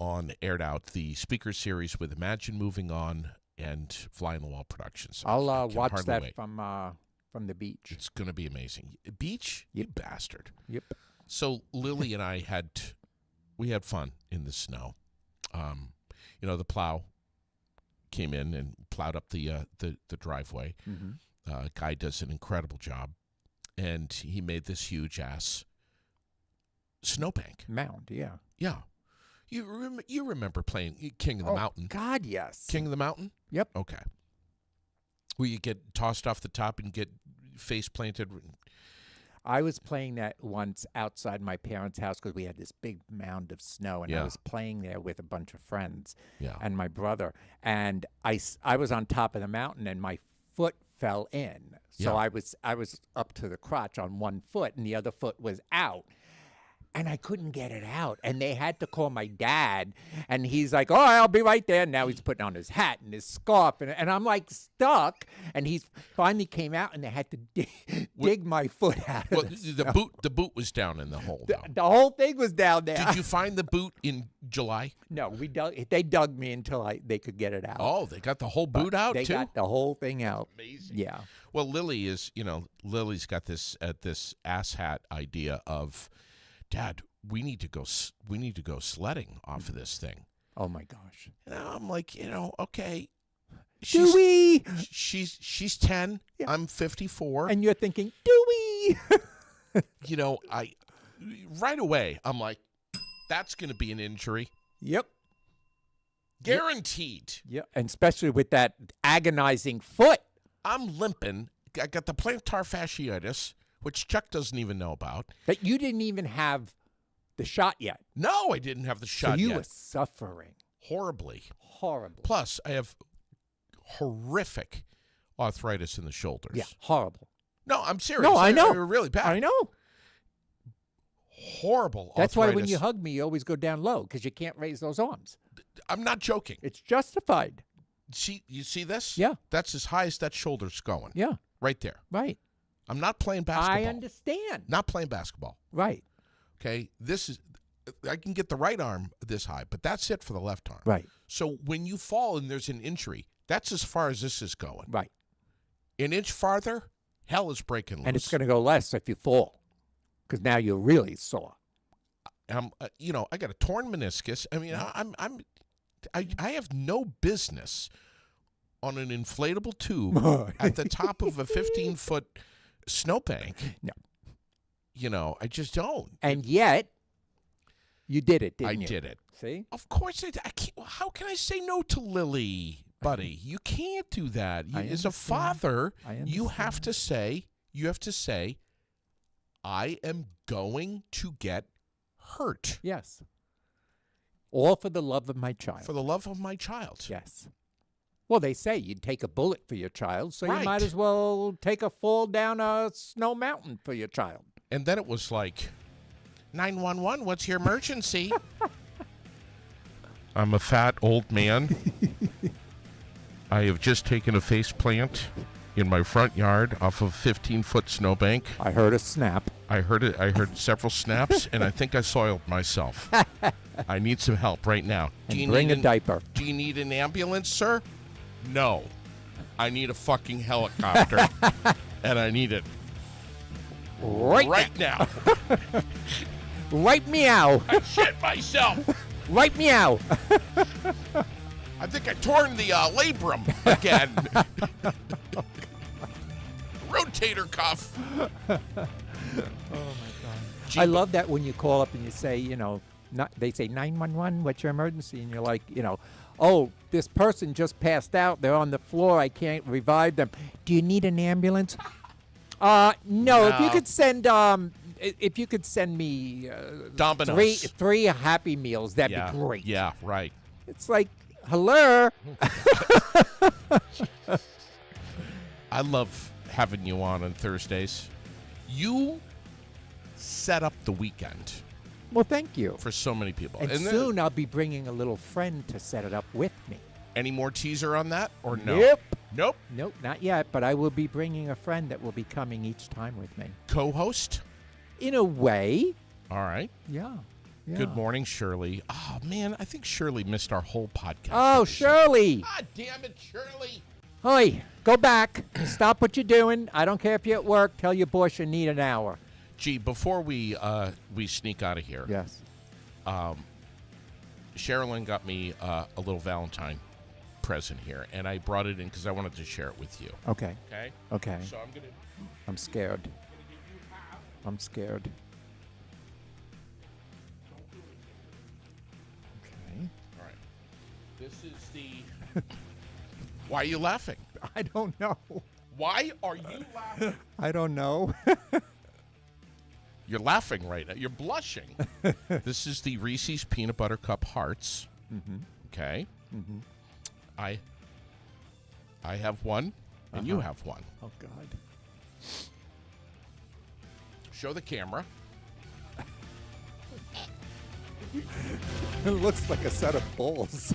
on aired out the speaker series with Imagine Moving On and Fly on the Wall Productions. I'll I can watch hardly that wait. from the beach. It's going to be amazing. Beach? You bastard. Yep. So Lily and I had fun in the snow. The plow came in and plowed up the driveway. Mm-hmm. Guy does an incredible job, and he made this huge ass snowbank. Mound, yeah. Yeah, you remember playing King of the Mountain? God, yes. King of the Mountain. Yep. Okay. Where you get tossed off the top and get face planted. I was playing that once outside my parents' house because we had this big mound of snow, and I Yeah. was playing there with a bunch of friends Yeah. and my brother. And I was on top of the mountain, and my foot fell in. So Yeah. I was up to the crotch on one foot, and the other foot was out. And I couldn't get it out. And they had to call my dad. And he's like, oh, I'll be right there. And now he's putting on his hat and his scarf. And I'm like stuck. And he finally came out, and they had to dig my foot out. Well, Of the boot was down in the hole. though. the whole thing was down there. Did you find the boot in July? No, they dug me until they could get it out. Oh, they got the whole boot out They too. got the whole thing out. Amazing. Yeah. Well, Lily's got this ass hat idea of, Dad, we need to go sledding off of this thing. Oh my gosh. And I'm like, okay. Do we? She's 10. Yeah. I'm 54. And you're thinking, do we? I right away I'm like, that's going to be an injury, Yep. guaranteed. Yep. And especially with that agonizing foot. I'm limping. I got the plantar fasciitis, which Chuck doesn't even know about. That you didn't even have the shot yet. No, I didn't have the shot So you yet. were suffering Horribly. horribly. Plus, I have horrific arthritis in the shoulders. Yeah, horrible. No, I'm serious. No, I know. Really bad. I know. Horrible That's why when arthritis. you hug me, you always go down low because you can't raise those arms. I'm not joking. It's justified. You see this? Yeah. That's as high as that shoulder's going. Yeah, Right there. right. I'm not playing basketball. I understand. Not playing basketball. Right, Okay? I can get the right arm this high, but that's it for the left arm. right, So when you fall and there's an injury, that's as far as this is going. right. An inch farther, hell is breaking loose. And it's going to go less if you fall because now you're really sore. I got a torn meniscus. I mean, I have no business on an inflatable tube at the top of a 15-foot snowbank. No. I just don't. And yet, you did it, I didn't you? did it. See? Of course, I can't. How can I say no to Lily, buddy? You can't do that. I As a understand. father, I you have understand. to say, I am going to get hurt Yes. All for the love of my child. for the love of my child. Yes. Well, they say you'd take a bullet for your child, so you Right. might as well take a fall down a snow mountain for your child. And then it was like, 911, what's your emergency? I'm a fat old man. I have just taken a face plant in my front yard off of a 15-foot snowbank. I heard a snap. I heard it. I heard several snaps, and I think I soiled myself. I need some help right now. And bring a diaper. Do you need an ambulance, sir? No. I need a fucking helicopter, and I need it right now. Right meow. I shit myself. Right meow. I think I torn the labrum again. Rotator cuff. I love that when you call up and you say, they say 911, what's your emergency? And you're like, oh, this person just passed out. They're on the floor. I can't revive them. Do you need an ambulance? No. If you No. could send me Domino's. three Happy Meals, that'd be great. Yeah, right. It's like, hello. I love having you on Thursdays. You set up the weekend Well, thank you. for so many people. And then- soon I'll be bringing a little friend to set it up with me. any more teaser on that or no? Nope. Nope. Nope, not yet, but I will be bringing a friend that will be coming each time with me. Co-host? In a way, All right. yeah. Good Yeah. morning, Shirley. Oh, man, I think Shirley missed our whole podcast. Oh, episode. Shirley. God damn it, Shirley. Hi, go back. Stop what you're doing. I don't care if you're at work. Tell your boss you need an hour. Gee, before we sneak out of here, Yes. Sherilyn got me a little Valentine present here, and I brought it in because I wanted to share it with you. Okay. Okay? Okay. So I'm going to... I'm scared. I'm scared. Okay. All right. This is the... Why are you laughing? I don't know. Why are you laughing? I don't know. You're laughing right now. You're blushing. This is the Reese's Peanut Butter Cup Hearts. Okay. I have one, and you have one. Oh, God. Show the camera. It looks like a set of bulls.